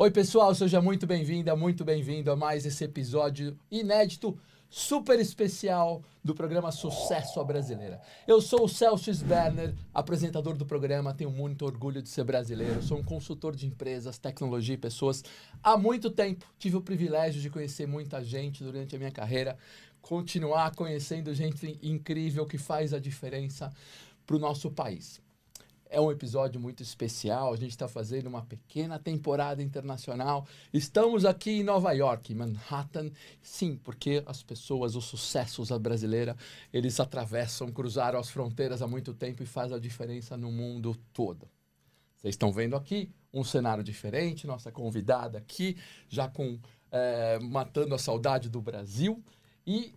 Oi, pessoal, seja muito bem-vinda, muito bem-vindo a mais esse episódio inédito, super especial do programa Sucesso à Brasileira. Eu sou o Celso Sberner, apresentador do programa, tenho muito orgulho de ser brasileiro, sou um consultor de empresas, tecnologia e pessoas há muito tempo. Tive o privilégio de conhecer muita gente durante a minha carreira, continuar conhecendo gente incrível que faz a diferença para o nosso país. É um episódio muito especial, a gente está fazendo uma pequena temporada internacional. Estamos aqui em Nova York, em Manhattan. Sim, porque as pessoas, os sucessos da brasileira, eles atravessam, cruzaram as fronteiras há muito tempo e faz a diferença no mundo todo. Vocês estão vendo aqui um cenário diferente, nossa convidada aqui, já matando a saudade do Brasil. E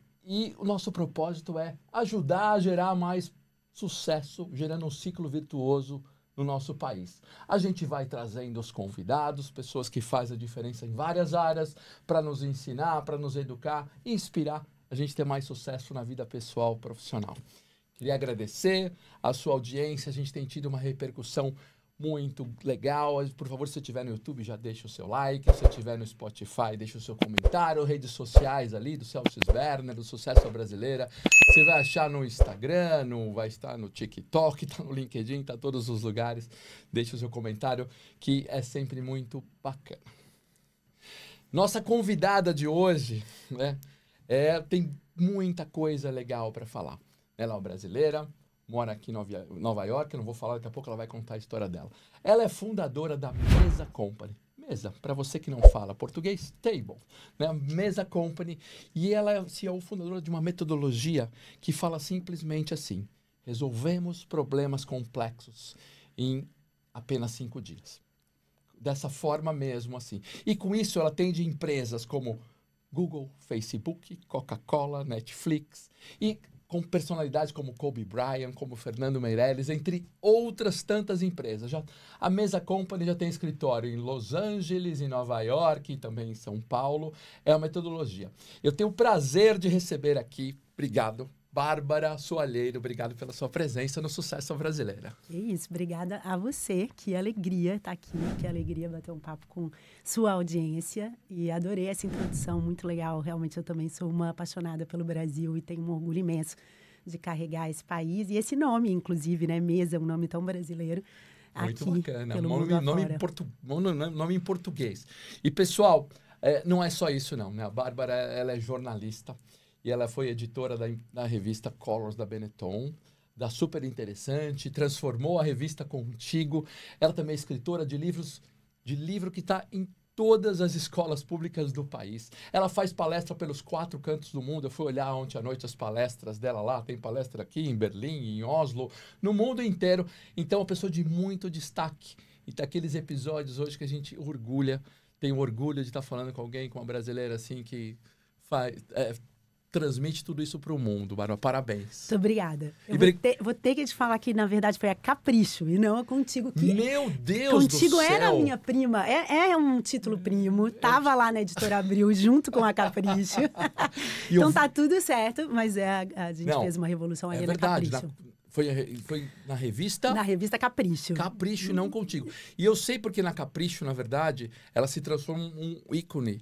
o nosso propósito é ajudar a gerar mais sucesso, gerando um ciclo virtuoso no nosso país. A gente vai trazendo os convidados, pessoas que fazem a diferença em várias áreas, para nos ensinar, para nos educar e inspirar a gente ter mais sucesso na vida pessoal e profissional. Queria agradecer a sua audiência, a gente tem tido uma repercussão muito legal. Por favor, se você estiver no YouTube, já deixa o seu like. Se você estiver no Spotify, deixa o seu comentário. Redes sociais ali do Celso Sberner, do Sucesso à Brasileira. Você vai achar no Instagram, vai estar no TikTok, está no LinkedIn, está em todos os lugares. Deixa o seu comentário, que é sempre muito bacana. Nossa convidada de hoje, né, tem muita coisa legal para falar. Ela é uma brasileira, mora aqui em Nova York, eu não vou falar, daqui a pouco ela vai contar a história dela. Ela é fundadora da Mesa Company. Mesa, para você que não fala português, table, né? Mesa Company. E ela é CEO, fundadora de uma metodologia que fala simplesmente assim: resolvemos problemas complexos em apenas 5 dias. Dessa forma mesmo, assim. E com isso ela atende empresas como Google, Facebook, Coca-Cola, Netflix e com personalidades como Kobe Bryant, como Fernando Meirelles, entre outras tantas empresas. A Mesa Company já tem escritório em Los Angeles, em Nova York e também em São Paulo. É uma metodologia. Eu tenho o prazer de receber aqui, obrigado, Bárbara Soalheiro, obrigado pela sua presença no Sucesso à Brasileira. É isso, obrigada a você, que alegria estar aqui, que alegria bater um papo com sua audiência e adorei essa introdução, muito legal, realmente eu também sou uma apaixonada pelo Brasil e tenho um orgulho imenso de carregar esse país e esse nome, inclusive, né, Mesa, um nome tão brasileiro. Muito aqui, bacana, pelo nome em português. E pessoal, não é só isso não, né? A Bárbara, ela é jornalista, e ela foi editora da revista Colors da Benetton, da Super Interessante, transformou a revista Contigo. Ela também é escritora de livro que está em todas as escolas públicas do país. Ela faz palestra pelos 4 cantos do mundo. Eu fui olhar ontem à noite as palestras dela lá. Tem palestra aqui em Berlim, em Oslo, no mundo inteiro. Então, é uma pessoa de muito destaque. E tá aqueles episódios hoje que a gente tem orgulho de estar falando com alguém, com uma brasileira assim, que transmite tudo isso para o mundo, Bárbara. Parabéns. Muito obrigada. Vou ter que te falar que, na verdade, foi a Capricho e não a Contigo. Meu Deus do céu! Contigo era a minha prima. É um título primo. Tava lá na Editora Abril, junto com a Capricho. Então tá tudo certo, mas a gente fez uma revolução aí na Capricho. Foi na revista? Na revista Capricho. Capricho e não Contigo. E eu sei porque na Capricho, na verdade, ela se transforma em um ícone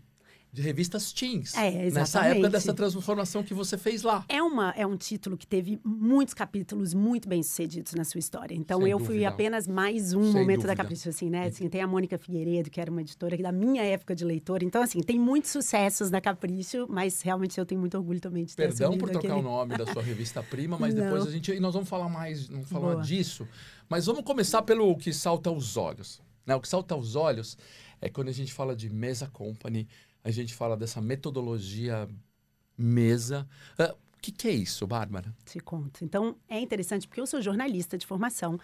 de revistas teens. Exatamente. Nessa época dessa transformação que você fez lá. É um título que teve muitos capítulos muito bem sucedidos na sua história. Então, eu fui apenas mais um momento da Capricho, assim, né? Assim, tem a Mônica Figueiredo, que era uma editora da minha época de leitora. Então, assim, tem muitos sucessos da Capricho, mas realmente eu tenho muito orgulho também de ter Perdão por trocar o nome da sua revista prima, mas depois nós vamos falar mais, disso. Mas vamos começar pelo que salta aos olhos, né? O que salta aos olhos é quando a gente fala de Mesa Company, a gente fala dessa metodologia Mesa. O que é isso, Bárbara? Te conto. Então, é interessante porque eu sou jornalista de formação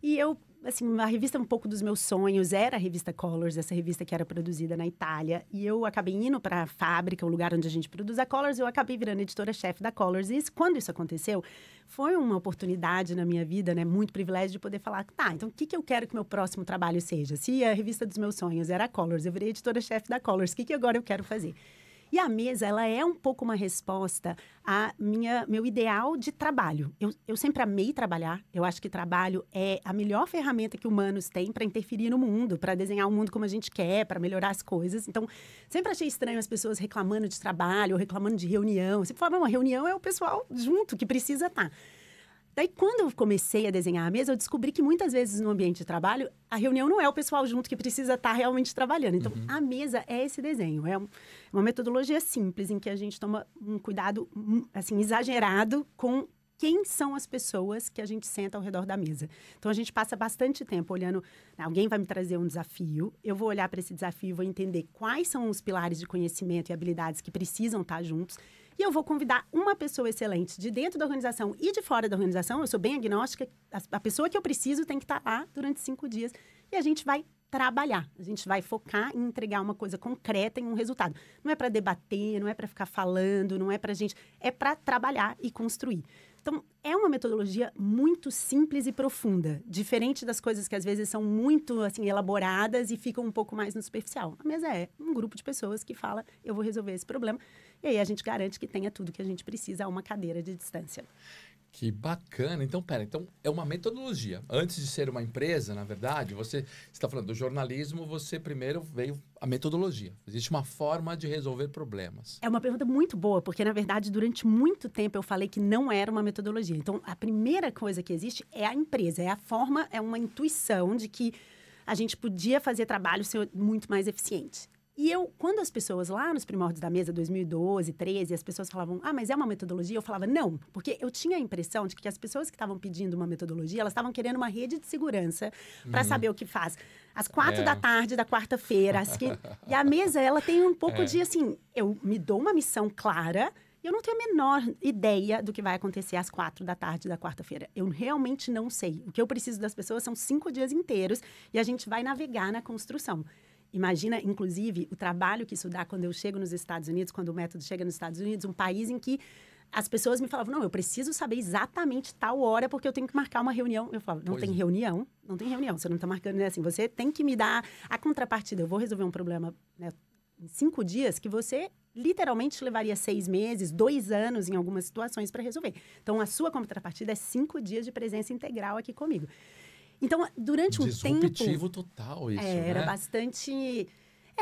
e eu, assim, a revista um pouco dos meus sonhos era a revista Colors, essa revista que era produzida na Itália. E eu acabei indo para a fábrica, o lugar onde a gente produz a Colors, e eu acabei virando editora-chefe da Colors. E quando isso aconteceu, foi uma oportunidade na minha vida, né, muito privilégio de poder falar, tá, então o que eu quero que meu próximo trabalho seja? Se a revista dos meus sonhos era a Colors, eu virei editora-chefe da Colors, o que agora eu quero fazer? E a mesa, ela é um pouco uma resposta a meu ideal de trabalho. Eu sempre amei trabalhar. Eu acho que trabalho é a melhor ferramenta que humanos têm para interferir no mundo, para desenhar o mundo como a gente quer, para melhorar as coisas. Então, sempre achei estranho as pessoas reclamando de trabalho, ou reclamando de reunião. Eu sempre falava, uma reunião é o pessoal junto que precisa estar. Daí, quando eu comecei a desenhar a mesa, eu descobri que muitas vezes no ambiente de trabalho, a reunião não é o pessoal junto que precisa estar realmente trabalhando. Então, a mesa é esse desenho. É uma metodologia simples, em que a gente toma um cuidado, assim, exagerado com quem são as pessoas que a gente senta ao redor da mesa. Então, a gente passa bastante tempo olhando... Alguém vai me trazer um desafio, eu vou olhar para esse desafio, vou entender quais são os pilares de conhecimento e habilidades que precisam estar juntos. E eu vou convidar uma pessoa excelente de dentro da organização e de fora da organização. Eu sou bem agnóstica. A pessoa que eu preciso tem que estar lá durante 5 dias. E a gente vai trabalhar. A gente vai focar em entregar uma coisa concreta em um resultado. Não é para debater, não é para ficar falando, não é para gente... É para trabalhar e construir. Então, é uma metodologia muito simples e profunda. Diferente das coisas que, às vezes, são muito, assim, elaboradas e ficam um pouco mais no superficial. A mesa é um grupo de pessoas que fala, eu vou resolver esse problema. E aí, a gente garante que tenha tudo que a gente precisa a uma cadeira de distância. Que bacana. Então, é uma metodologia. Antes de ser uma empresa, na verdade, você está falando do jornalismo, você primeiro veio a metodologia. Existe uma forma de resolver problemas. É uma pergunta muito boa, porque, na verdade, durante muito tempo eu falei que não era uma metodologia. Então, a primeira coisa que existe é a empresa, é a forma, é uma intuição de que a gente podia fazer trabalho ser muito mais eficiente. E quando as pessoas lá nos primórdios da mesa, 2012, 13, as pessoas falavam, mas é uma metodologia? Eu falava, não, porque eu tinha a impressão de que as pessoas que estavam pedindo uma metodologia, elas estavam querendo uma rede de segurança para saber o que faz. Às 4 da tarde da quarta-feira. E a mesa, ela tem um pouco de, assim, eu me dou uma missão clara, e eu não tenho a menor ideia do que vai acontecer às 4 da tarde da quarta-feira. Eu realmente não sei. O que eu preciso das pessoas são 5 dias inteiros, e a gente vai navegar na construção. Imagina, inclusive, o trabalho que isso dá quando eu chego nos Estados Unidos, quando o método chega nos Estados Unidos, um país em que as pessoas me falavam, não, eu preciso saber exatamente tal hora, porque eu tenho que marcar uma reunião. Eu falava, não tem reunião, você não está marcando, né? Assim, você tem que me dar a contrapartida. Eu vou resolver um problema, né, em 5 dias, que você literalmente levaria 6 meses, 2 anos em algumas situações para resolver. Então, a sua contrapartida é 5 dias de presença integral aqui comigo. Então, durante um tempo... Disruptivo total isso, né? Era bastante...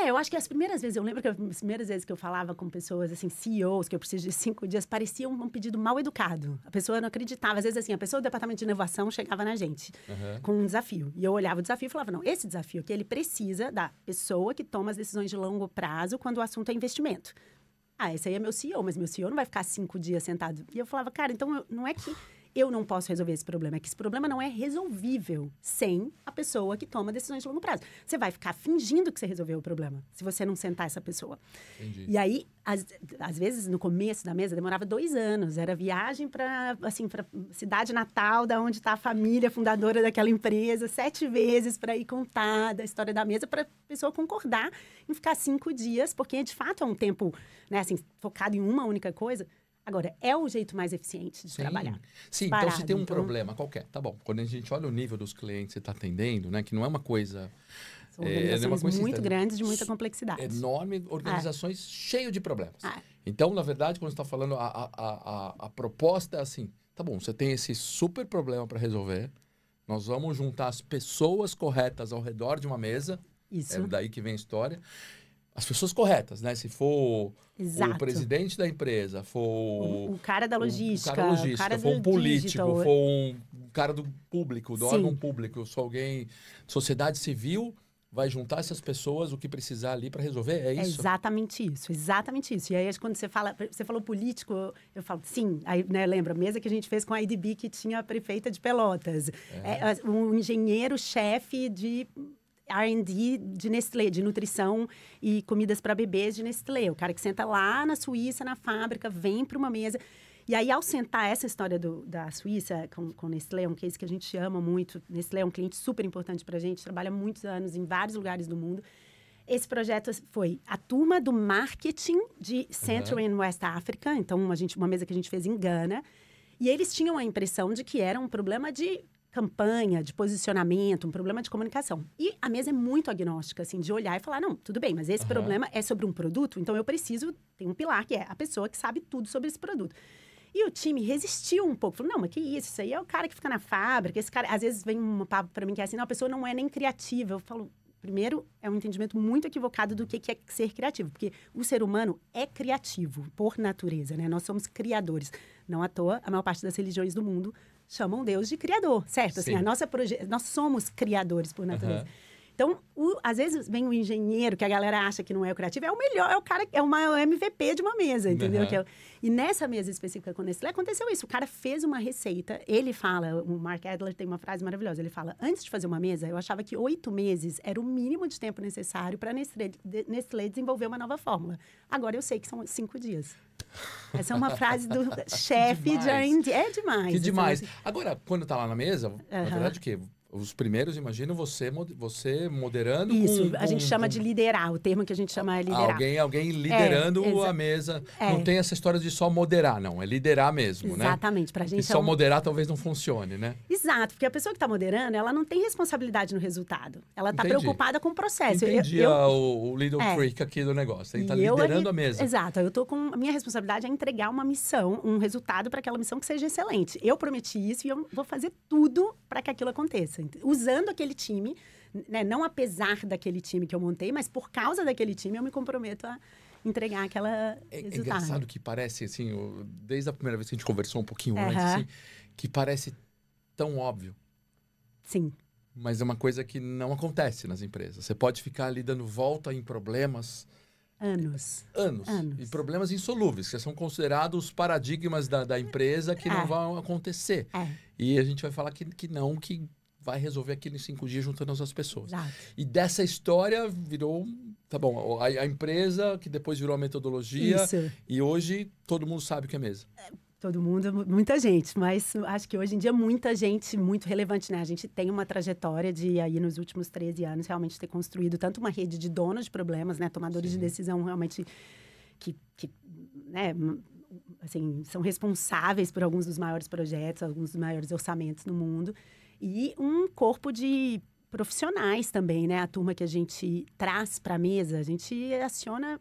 eu acho que as primeiras vezes... Eu lembro que as primeiras vezes que eu falava com pessoas, assim, CEOs, que eu preciso de 5 dias, parecia um pedido mal educado. A pessoa não acreditava. Às vezes, assim, a pessoa do departamento de inovação chegava na gente com um desafio. E eu olhava o desafio e falava, não, esse desafio aqui, ele precisa da pessoa que toma as decisões de longo prazo quando o assunto é investimento. Esse aí é meu CEO, mas meu CEO não vai ficar 5 dias sentado. E eu falava, cara, então não é que... eu não posso resolver esse problema. É que esse problema não é resolvível sem a pessoa que toma decisões de longo prazo. Você vai ficar fingindo que você resolveu o problema, se você não sentar essa pessoa. Entendi. E aí, às vezes, no começo da mesa, demorava 2 anos. Era viagem para cidade natal, da onde está a família fundadora daquela empresa, 7 vezes para ir contar da história da mesa, para a pessoa concordar em ficar 5 dias, porque, de fato, é um tempo, né, assim, focado em uma única coisa. Agora, é o jeito mais eficiente de trabalhar. Sim, então se tem um problema qualquer, tá bom. Quando a gente olha o nível dos clientes que você está atendendo, né, que não é uma coisa... São organizações muito grandes, de muita complexidade. Enorme, organizações cheias de problemas. Então, na verdade, quando você está falando, a proposta é assim, tá bom, você tem esse super problema para resolver, nós vamos juntar as pessoas corretas ao redor de uma mesa, Isso. É daí que vem a história... As pessoas corretas, né? Se for o presidente da empresa, for o cara da logística, o cara for um político, digital. for um cara do público, do órgão público, se alguém, sociedade civil, vai juntar essas pessoas, o que precisar ali para resolver, é isso? Exatamente isso, exatamente isso. E aí, quando você falou político, eu falo, sim, aí, né, lembra, a mesa que a gente fez com a IDB, que tinha a prefeita de Pelotas, um engenheiro-chefe de... R&D de Nestlé, de nutrição e comidas para bebês de Nestlé. O cara que senta lá na Suíça, na fábrica, vem para uma mesa. E aí, ao sentar essa história da Suíça com Nestlé, é um case que a gente ama muito. Nestlé é um cliente super importante para a gente, trabalha muitos anos em vários lugares do mundo. Esse projeto foi a turma do marketing de Central and West Africa. Então, uma mesa que a gente fez em Gana. E eles tinham a impressão de que era um problema de campanha, de posicionamento, um problema de comunicação. E a mesa é muito agnóstica, assim, de olhar e falar, não, tudo bem, mas esse problema é sobre um produto, então eu preciso, tem um pilar que é a pessoa que sabe tudo sobre esse produto. E o time resistiu um pouco, falou, não, mas que isso aí é o cara que fica na fábrica, esse cara, às vezes vem um papo pra mim que é assim, não, a pessoa não é nem criativa. Eu falo, primeiro, é um entendimento muito equivocado do que é ser criativo, porque o ser humano é criativo, por natureza, né? Nós somos criadores. Não à toa, a maior parte das religiões do mundo chamam Deus de criador, certo? Assim, nós somos criadores por natureza. Então, às vezes vem o engenheiro, que a galera acha que não é o criativo, é o melhor, é o cara, é uma MVP de uma mesa, entendeu? E nessa mesa específica com a Nestlé, aconteceu isso. O cara fez uma receita, ele fala, o Mark Adler tem uma frase maravilhosa, ele fala, antes de fazer uma mesa, eu achava que 8 meses era o mínimo de tempo necessário para a Nestlé desenvolver uma nova fórmula. Agora eu sei que são 5 dias. Essa é uma frase do chefe de R&D. É demais. Que demais. Agora, quando tá lá na mesa, na verdade, o quê? Os primeiros, imagino, você moderando. Isso, a gente chama de liderar, o termo que a gente chama é liderar. Alguém liderando a mesa. Não tem essa história de só moderar, não. É liderar mesmo, né? Exatamente. Pra gente só moderar talvez não funcione, né? Exato, porque a pessoa que está moderando, ela não tem responsabilidade no resultado. Ela está preocupada com o processo. Entendi o little trick aqui do negócio. Ele está liderando a mesa. Exato. Eu tô com... A minha responsabilidade é entregar uma missão, um resultado para aquela missão que seja excelente. Eu prometi isso e eu vou fazer tudo para que aquilo aconteça. Usando aquele time, né? Não apesar daquele time que eu montei, mas por causa daquele time eu me comprometo a entregar aquela resultado. É engraçado que parece, assim, desde a primeira vez que a gente conversou um pouquinho antes, assim, que parece tão óbvio. Sim. Mas é uma coisa que não acontece nas empresas. Você pode ficar ali dando volta em problemas... Anos. E problemas insolúveis, que são considerados paradigmas da empresa que não vão acontecer. E a gente vai falar que não, que vai resolver aquilo em 5 dias juntando as pessoas. Exato. E dessa história virou... Tá bom, a empresa que depois virou a metodologia. Isso. E hoje todo mundo sabe o que é mesa. Todo mundo, muita gente, mas acho que hoje em dia muita gente muito relevante, né? A gente tem uma trajetória de, aí nos últimos 13 anos, realmente ter construído tanto uma rede de donos de problemas, né? Tomadores de decisão realmente que né? Assim, são responsáveis por alguns dos maiores projetos, alguns dos maiores orçamentos no mundo. E um corpo de profissionais também, né? A turma que a gente traz para a mesa, a gente aciona...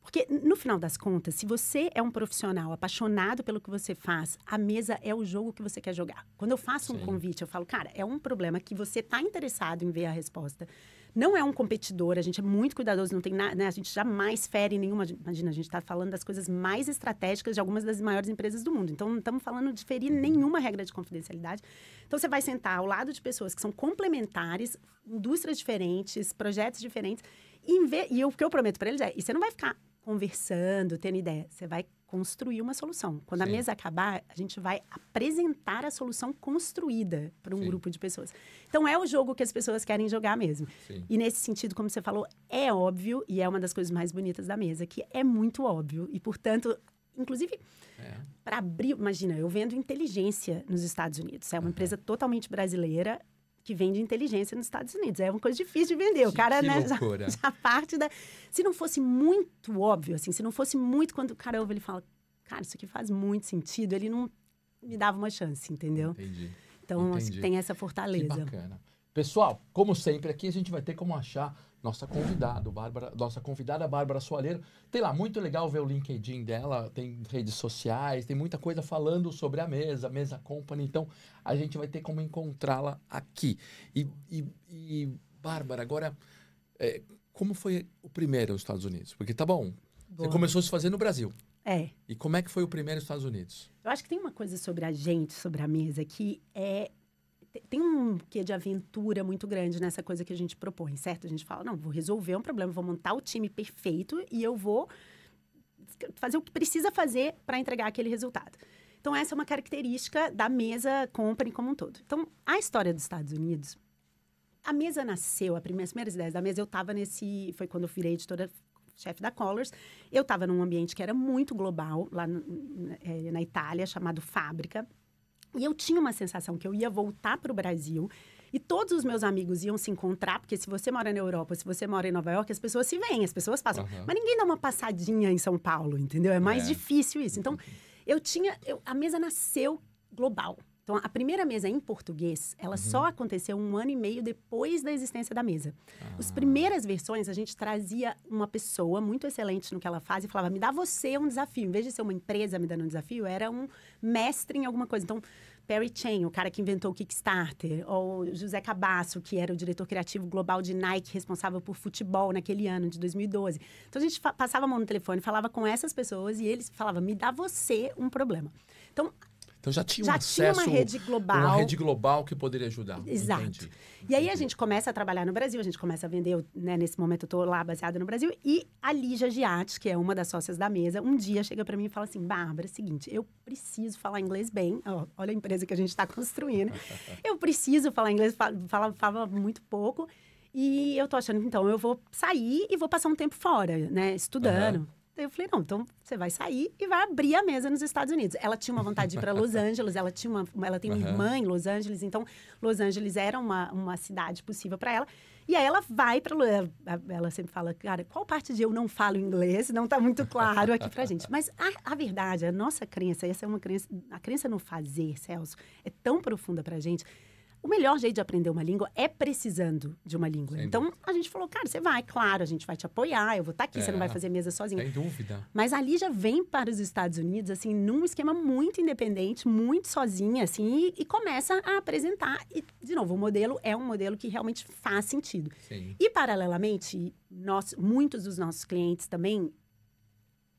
Porque, no final das contas, se você é um profissional apaixonado pelo que você faz, a mesa é o jogo que você quer jogar. Quando eu faço um convite, eu falo, cara, é um problema que você está interessado em ver a resposta. Não é um competidor, a gente é muito cuidadoso, não tem nada, né? A gente jamais fere nenhuma... Imagina, a gente está falando das coisas mais estratégicas de algumas das maiores empresas do mundo. Então, não estamos falando de ferir nenhuma regra de confidencialidade. Então, você vai sentar ao lado de pessoas que são complementares, indústrias diferentes, projetos diferentes, e o que eu prometo para eles é, e você não vai ficar conversando, tendo ideia, você vai construir uma solução. Quando a mesa acabar, a gente vai apresentar a solução construída para um grupo de pessoas. Então, é o jogo que as pessoas querem jogar mesmo. E nesse sentido, como você falou, é óbvio, e é uma das coisas mais bonitas da mesa, que é muito óbvio. E, portanto, inclusive, para abrir... Imagina, eu vendo inteligência nos Estados Unidos. É uma empresa totalmente brasileira, que vende inteligência nos Estados Unidos. É uma coisa difícil de vender. O cara, né, já parte da... Se não fosse muito óbvio, assim, se não fosse muito... Quando o cara ouve, ele fala, cara, isso aqui faz muito sentido. Ele não me dava uma chance, entendeu? Entendi. Então, acho que tem essa fortaleza. Que bacana. Pessoal, como sempre, aqui a gente vai ter como achar nossa convidada, Bárbara Soalheiro. Tem lá, muito legal ver o LinkedIn dela, tem redes sociais, tem muita coisa falando sobre a Mesa Company. Então, a gente vai ter como encontrá-la aqui. E Bárbara, agora, como foi o primeiro nos Estados Unidos? Porque tá bom, você começou a se fazer no Brasil. E como é que foi o primeiro nos Estados Unidos? Eu acho que tem uma coisa sobre a gente, sobre a mesa, que tem um quê de aventura muito grande nessa coisa que a gente propõe, certo? A gente fala, não, vou resolver um problema, vou montar o time perfeito e eu vou fazer o que precisa fazer para entregar aquele resultado. Então, essa é uma característica da Mesa Company como um todo. Então, a história dos Estados Unidos, a mesa nasceu, as primeiras ideias da mesa, eu estava foi quando eu virei editora-chefe da Colors, eu estava num ambiente que era muito global, lá na Itália, chamado Fábrica. E eu tinha uma sensação que eu ia voltar para o Brasil e todos os meus amigos iam se encontrar, porque se você mora na Europa, se você mora em Nova York, as pessoas se veem, as pessoas passam. Mas ninguém dá uma passadinha em São Paulo, entendeu? É mais difícil isso. Então, a mesa nasceu global. Então, a primeira mesa em português, ela só aconteceu 1 ano e meio depois da existência da mesa. As primeiras versões, a gente trazia uma pessoa muito excelente no que ela faz e falava, me dá você um desafio. Em vez de ser uma empresa me dando um desafio, era um mestre em alguma coisa. Então, Perry Chen, o cara que inventou o Kickstarter, ou José Cabasso, que era o diretor criativo global de Nike, responsável por futebol naquele ano de 2012. Então, a gente passava a mão no telefone, falava com essas pessoas e eles falavam, me dá você um problema. Então já tinha uma rede global. Uma rede global que poderia ajudar. Exato. Entendi. E aí a gente começa a trabalhar no Brasil, a gente começa a vender, né, nesse momento eu estou lá baseada no Brasil, e a Lígia Giatti, que é uma das sócias da mesa, um dia chega para mim e fala assim, Bárbara, é o seguinte, eu preciso falar inglês bem, olha a empresa que a gente está construindo, eu preciso falar inglês, falava muito pouco, e eu tô achando que então eu vou sair e vou passar um tempo fora, né, estudando. Eu falei, não, então você vai sair e vai abrir a mesa nos Estados Unidos. Ela tinha uma vontade de ir para Los Angeles, ela tem uma irmã em Los Angeles, então Los Angeles era uma cidade possível para ela. E aí ela vai para ela sempre fala, cara, qual parte de eu não falo inglês? Não está muito claro aqui pra gente. Mas a verdade, a nossa crença, essa é uma crença, a crença no fazer, Celso, é tão profunda pra gente. O melhor jeito de aprender uma língua é precisando de uma língua. Então, a gente falou, cara, você vai, claro, a gente vai te apoiar, eu vou estar aqui, você não vai fazer mesa sozinha. Sem dúvida. Mas a Lígia vem para os Estados Unidos, assim, num esquema muito independente, muito sozinha, assim, e começa a apresentar. E, de novo, o modelo é um modelo que realmente faz sentido. Sim. E, paralelamente, muitos dos nossos clientes também,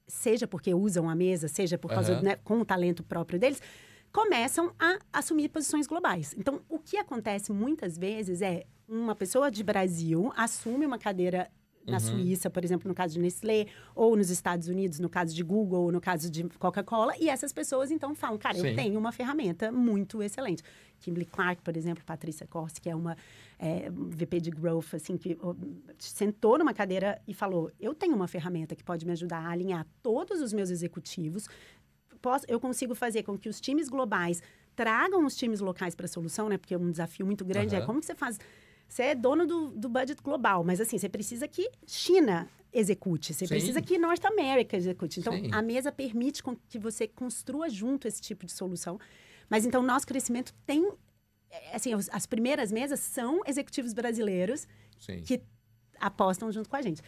seja porque usam a mesa, seja por causa, né, com o talento próprio deles, começam a assumir posições globais. Então, o que acontece muitas vezes é uma pessoa de Brasil assume uma cadeira na Suíça, por exemplo, no caso de Nestlé, ou nos Estados Unidos, no caso de Google, ou no caso de Coca-Cola, e essas pessoas, então, falam, cara, eu tenho uma ferramenta muito excelente. Kimberly Clark, por exemplo, Patrícia Corsi, que é uma VP de Growth, assim, que sentou numa cadeira e falou, eu tenho uma ferramenta que pode me ajudar a alinhar todos os meus executivos, eu consigo fazer com que os times globais tragam os times locais para a solução, né? Porque um desafio muito grande é como que você faz... Você é dono do budget global, mas assim, você precisa que China execute, você precisa que North America execute. Então, a mesa permite que você construa junto esse tipo de solução. Mas então, nosso crescimento tem... Assim, as primeiras mesas são executivos brasileiros que apostam junto com a gente.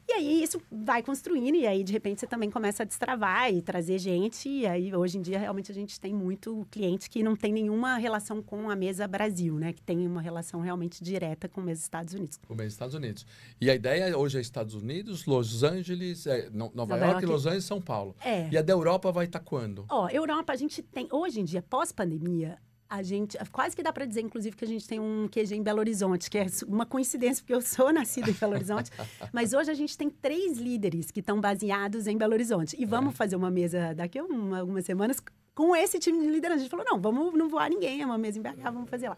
E aí, isso vai construindo, e aí, de repente, você também começa a destravar e trazer gente. E aí, hoje em dia, realmente, a gente tem muito cliente que não tem nenhuma relação com a mesa Brasil, né? Que tem uma relação realmente direta com a mesa Estados Unidos. Com a mesa Estados Unidos. E a ideia hoje é Estados Unidos, Los Angeles, Nova York, Los Angeles e São Paulo. E a da Europa vai estar quando? Europa, a gente tem... Hoje em dia, pós-pandemia... A gente, quase que dá para dizer, inclusive, que a gente tem um QG em Belo Horizonte, que é uma coincidência, porque eu sou nascida em Belo Horizonte. Mas hoje a gente tem 3 líderes que estão baseados em Belo Horizonte. E vamos fazer uma mesa daqui a algumas semanas com esse time de liderança. A gente falou, não, vamos não voar ninguém, é uma mesa em BH, vamos fazer lá.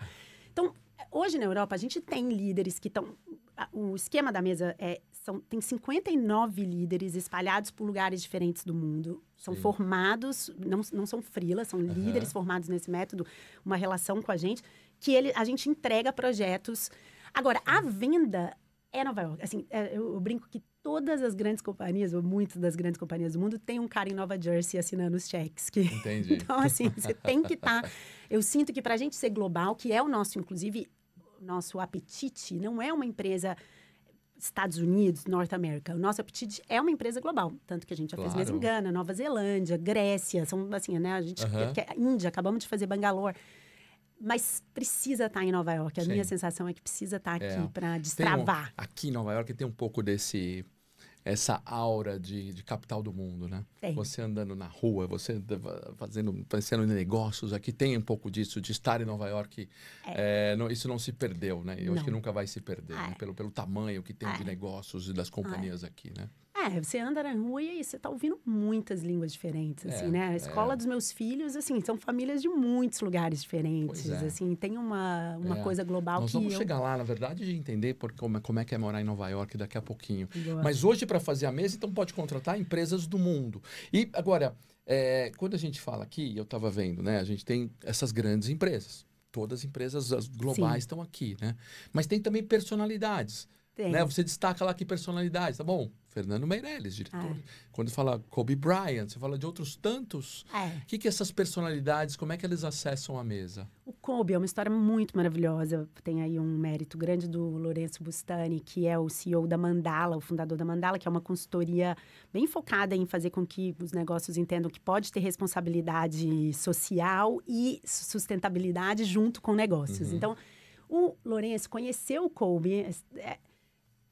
Então, hoje na Europa, a gente tem líderes que estão... O esquema da mesa tem 59 líderes espalhados por lugares diferentes do mundo. São formados, não são freelas, são líderes formados nesse método, uma relação com a gente, que a gente entrega projetos. Agora, a venda é Nova York. Assim, eu brinco que todas as grandes companhias, ou muitas das grandes companhias do mundo, tem um cara em Nova Jersey assinando os cheques. Entendi. Então, assim, você tem que estar... Eu sinto que para a gente ser global, que é o nosso, inclusive... Nosso apetite não é uma empresa Estados Unidos, North America. O nosso apetite é uma empresa global. Tanto que a gente já fez mesa em Gana, Nova Zelândia, Grécia. São assim, né? A gente Índia, acabamos de fazer Bangalore. Mas precisa estar em Nova York. A minha sensação é que precisa estar aqui para destravar. Aqui em Nova York tem um pouco essa aura de capital do mundo, né? Você andando na rua, você fazendo negócios, aqui tem um pouco disso, de estar em Nova York. Isso não se perdeu, né? Eu acho que nunca vai se perder, né? Pelo tamanho que tem de negócios e das companhias aqui, né? Você anda na rua e você tá ouvindo muitas línguas diferentes, assim, né? A escola dos meus filhos, assim, são famílias de muitos lugares diferentes, assim, tem uma coisa global. Nós vamos chegar lá, na verdade, de entender como é que é morar em Nova York daqui a pouquinho. Mas hoje, para fazer a mesa, então pode contratar empresas do mundo. E agora, quando a gente fala aqui, eu estava vendo, né? A gente tem essas grandes empresas. Todas as empresas globais estão aqui, né? Mas tem também personalidades. Né? Você destaca lá que personalidades, tá bom? Fernando Meirelles, diretor. Quando fala Kobe Bryant, você fala de outros tantos. O que essas personalidades, como é que eles acessam a mesa? O Kobe é uma história muito maravilhosa. Tem aí um mérito grande do Lourenço Bustani, que é o CEO da Mandala, o fundador da Mandala, que é uma consultoria bem focada em fazer com que os negócios entendam que pode ter responsabilidade social e sustentabilidade junto com negócios. Então, o Lourenço conheceu o Kobe.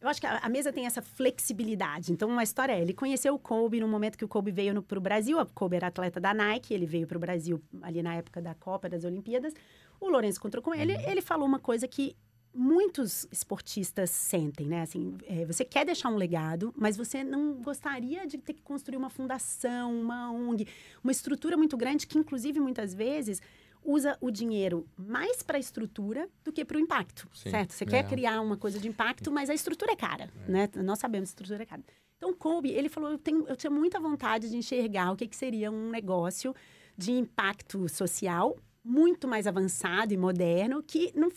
Eu acho que a mesa tem essa flexibilidade. Então, uma história ele conheceu o Kobe no momento que o Kobe veio para o Brasil. O Kobe era atleta da Nike, ele veio para o Brasil ali na época da Copa, das Olimpíadas. O Lourenço encontrou com ele, ele falou uma coisa que muitos esportistas sentem, né? Assim, você quer deixar um legado, mas você não gostaria de ter que construir uma fundação, uma ONG, uma estrutura muito grande que, inclusive, muitas vezes usa o dinheiro mais para a estrutura do que para o impacto, certo? Você quer criar uma coisa de impacto, mas a estrutura é cara, né? Nós sabemos que a estrutura é cara. Então, o Kobe, ele falou, eu tinha muita vontade de enxergar o que seria um negócio de impacto social muito mais avançado e moderno, que não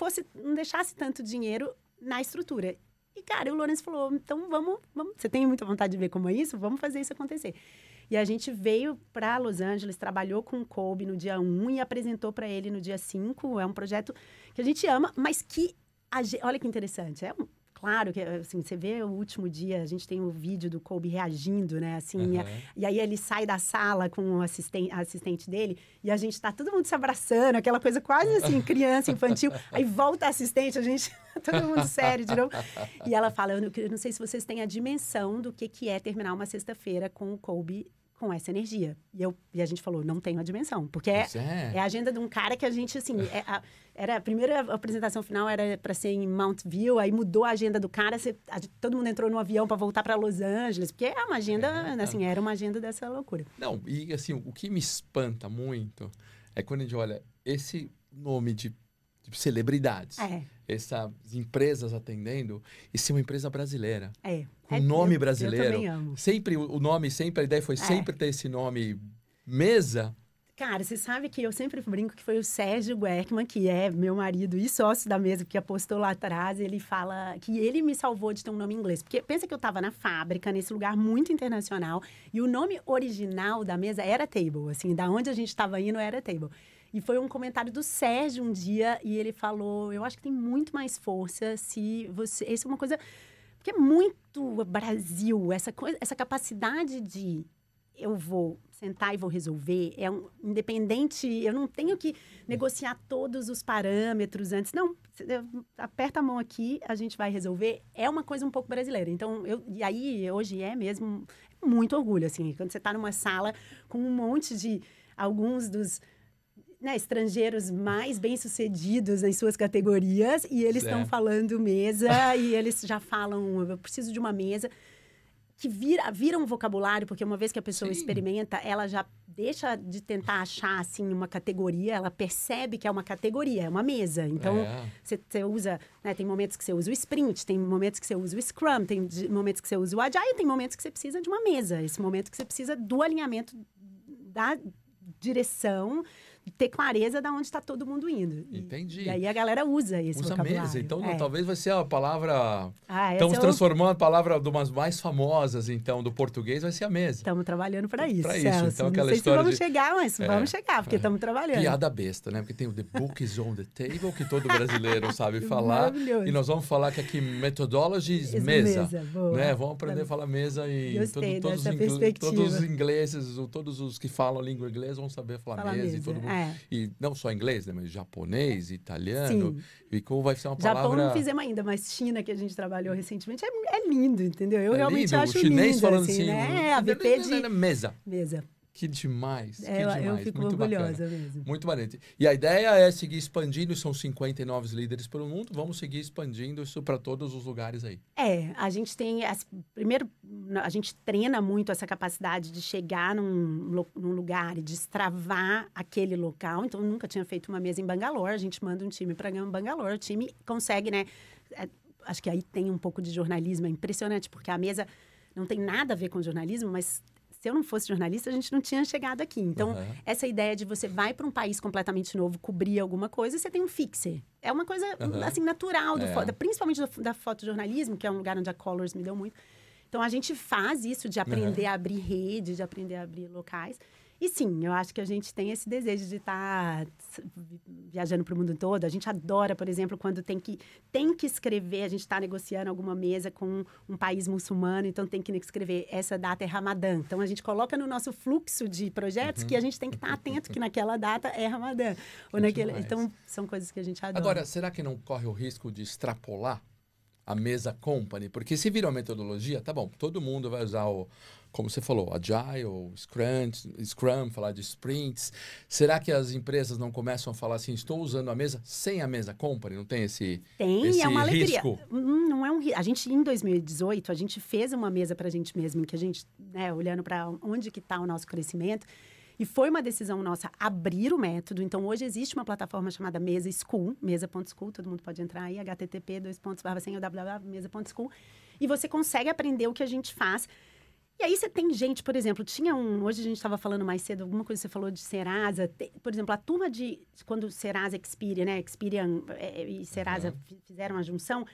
deixasse tanto dinheiro na estrutura. E, cara, o Lourenço falou, então vamos, você tem muita vontade de ver como é isso? Vamos fazer isso acontecer. E a gente veio para Los Angeles, trabalhou com o Kobe no dia 1 e apresentou para ele no dia 5. É um projeto que a gente ama, mas que, olha que interessante, claro que, assim, você vê o último dia, a gente tem o vídeo do Kobe reagindo, né, assim, e aí ele sai da sala com a assistente dele, e a gente tá todo mundo se abraçando, aquela coisa quase, assim, criança, infantil, aí volta a assistente, a gente, todo mundo sério de novo, e ela fala, eu não sei se vocês têm a dimensão do que é terminar uma sexta-feira com o Kobe com essa energia. E a gente falou, não tenho a dimensão. Porque é a agenda de um cara que a gente, assim... a primeira apresentação final era para ser em Mount View, aí mudou a agenda do cara, todo mundo entrou no avião para voltar para Los Angeles, porque é uma agenda, assim, era uma agenda dessa loucura. Não, e assim, o que me espanta muito é quando a gente olha esse nome de celebridades, essas empresas atendendo, e ser uma empresa brasileira. Um nome brasileiro. Eu também amo. Sempre, a ideia foi sempre ter esse nome mesa. Cara, você sabe que eu sempre brinco que foi o Sérgio Guerkman, que é meu marido e sócio da mesa, que apostou lá atrás, ele fala que ele me salvou de ter um nome em inglês. Porque pensa que eu estava na fábrica, nesse lugar muito internacional, e o nome original da mesa era Table, assim, da onde a gente estava indo era Table. E foi um comentário do Sérgio um dia, e ele falou, eu acho que tem muito mais força se você... Isso é uma coisa... Porque é muito Brasil, essa capacidade de... Eu vou sentar e vou resolver, independente, eu não tenho que negociar todos os parâmetros antes. Não, aperta a mão aqui, a gente vai resolver. É uma coisa um pouco brasileira. Então, e aí, hoje é mesmo muito orgulho, assim, quando você está numa sala com um monte de... Alguns dos... estrangeiros mais bem-sucedidos nas suas categorias, e eles estão falando mesa, e eles já falam, eu preciso de uma mesa, que vira um vocabulário, porque uma vez que a pessoa experimenta, ela já deixa de tentar achar, assim, uma categoria, ela percebe que é uma categoria, é uma mesa. Então, você usa, né, tem momentos que você usa o sprint, tem momentos que você usa o scrum, tem momentos que você usa o agile, tem momentos que você precisa de uma mesa, esse momento que você precisa do alinhamento da direção, ter clareza de onde está todo mundo indo. Entendi. E aí a galera usa esse vocabulário. Mesa. Então, talvez vai ser a palavra... Estamos transformando a palavra de umas mais famosas, então, do português, vai ser a mesa. Estamos trabalhando para isso, Celso. Então, aquela não sei história se vamos chegar, mas vamos chegar, porque estamos trabalhando. Piada besta, né? Porque tem o The Book is on the Table, que todo brasileiro sabe falar. Maravilhoso. E nós vamos falar que aqui, methodologies, mesa. Né? Vamos aprender a falar mesa e todos os ingleses, todos os que falam língua inglesa vão saber falar mesa. E todo mundo... E não só inglês, né? Mas japonês, italiano. E como vai ser uma palavra... Japão não fizemos ainda, mas China, que a gente trabalhou recentemente, é lindo, entendeu? Eu realmente acho lindo. O chinês falando assim, né? A VP de... Mesa. Mesa. Que demais, eu fico muito orgulhosa mesmo. Muito maneiro. E a ideia é seguir expandindo, são 59 líderes pelo mundo, vamos seguir expandindo isso para todos os lugares aí. A gente tem, primeiro, a gente treina muito essa capacidade de chegar num lugar e destravar aquele local. Então, eu nunca tinha feito uma mesa em Bangalore, a gente manda um time para Bangalore, o time consegue, né? Acho que aí tem um pouco de jornalismo, é impressionante, porque a mesa não tem nada a ver com jornalismo, mas... se eu não fosse jornalista, a gente não tinha chegado aqui. Então, essa ideia de você vai para um país completamente novo, cobrir alguma coisa, você tem um fixer. É uma coisa, assim, natural, principalmente da fotojornalismo, que é um lugar onde a Colors me deu muito. Então, a gente faz isso de aprender a abrir rede, de aprender a abrir locais. E sim, eu acho que a gente tem esse desejo de estar viajando para o mundo todo. A gente adora, por exemplo, quando tem que escrever, a gente está negociando alguma mesa com um país muçulmano, então tem que escrever, essa data é Ramadã. Então, a gente coloca no nosso fluxo de projetos que a gente tem que estar atento que naquela data é Ramadã. Ou então, são coisas que a gente adora. Agora, será que não corre o risco de extrapolar a mesa company? Porque se virar uma metodologia, tá bom, todo mundo vai usar como você falou, Agile, Scrum, falar de sprints. Será que as empresas não começam a falar assim, estou usando a mesa sem a mesa company? Não tem esse é uma alegria. Risco? Não é um risco. A gente, em 2018, a gente fez uma mesa para a gente mesmo, em que a gente, olhando para onde que está o nosso crescimento, e foi uma decisão nossa abrir o método. Então, hoje existe uma plataforma chamada Mesa School, mesa.school, todo mundo pode entrar aí, http://mesa.school, e você consegue aprender o que a gente faz. E aí você tem gente, por exemplo, hoje a gente estava falando mais cedo, alguma coisa que você falou de Serasa, por exemplo, a turma quando Serasa Experian, né, Experian e Serasa fizeram a junção,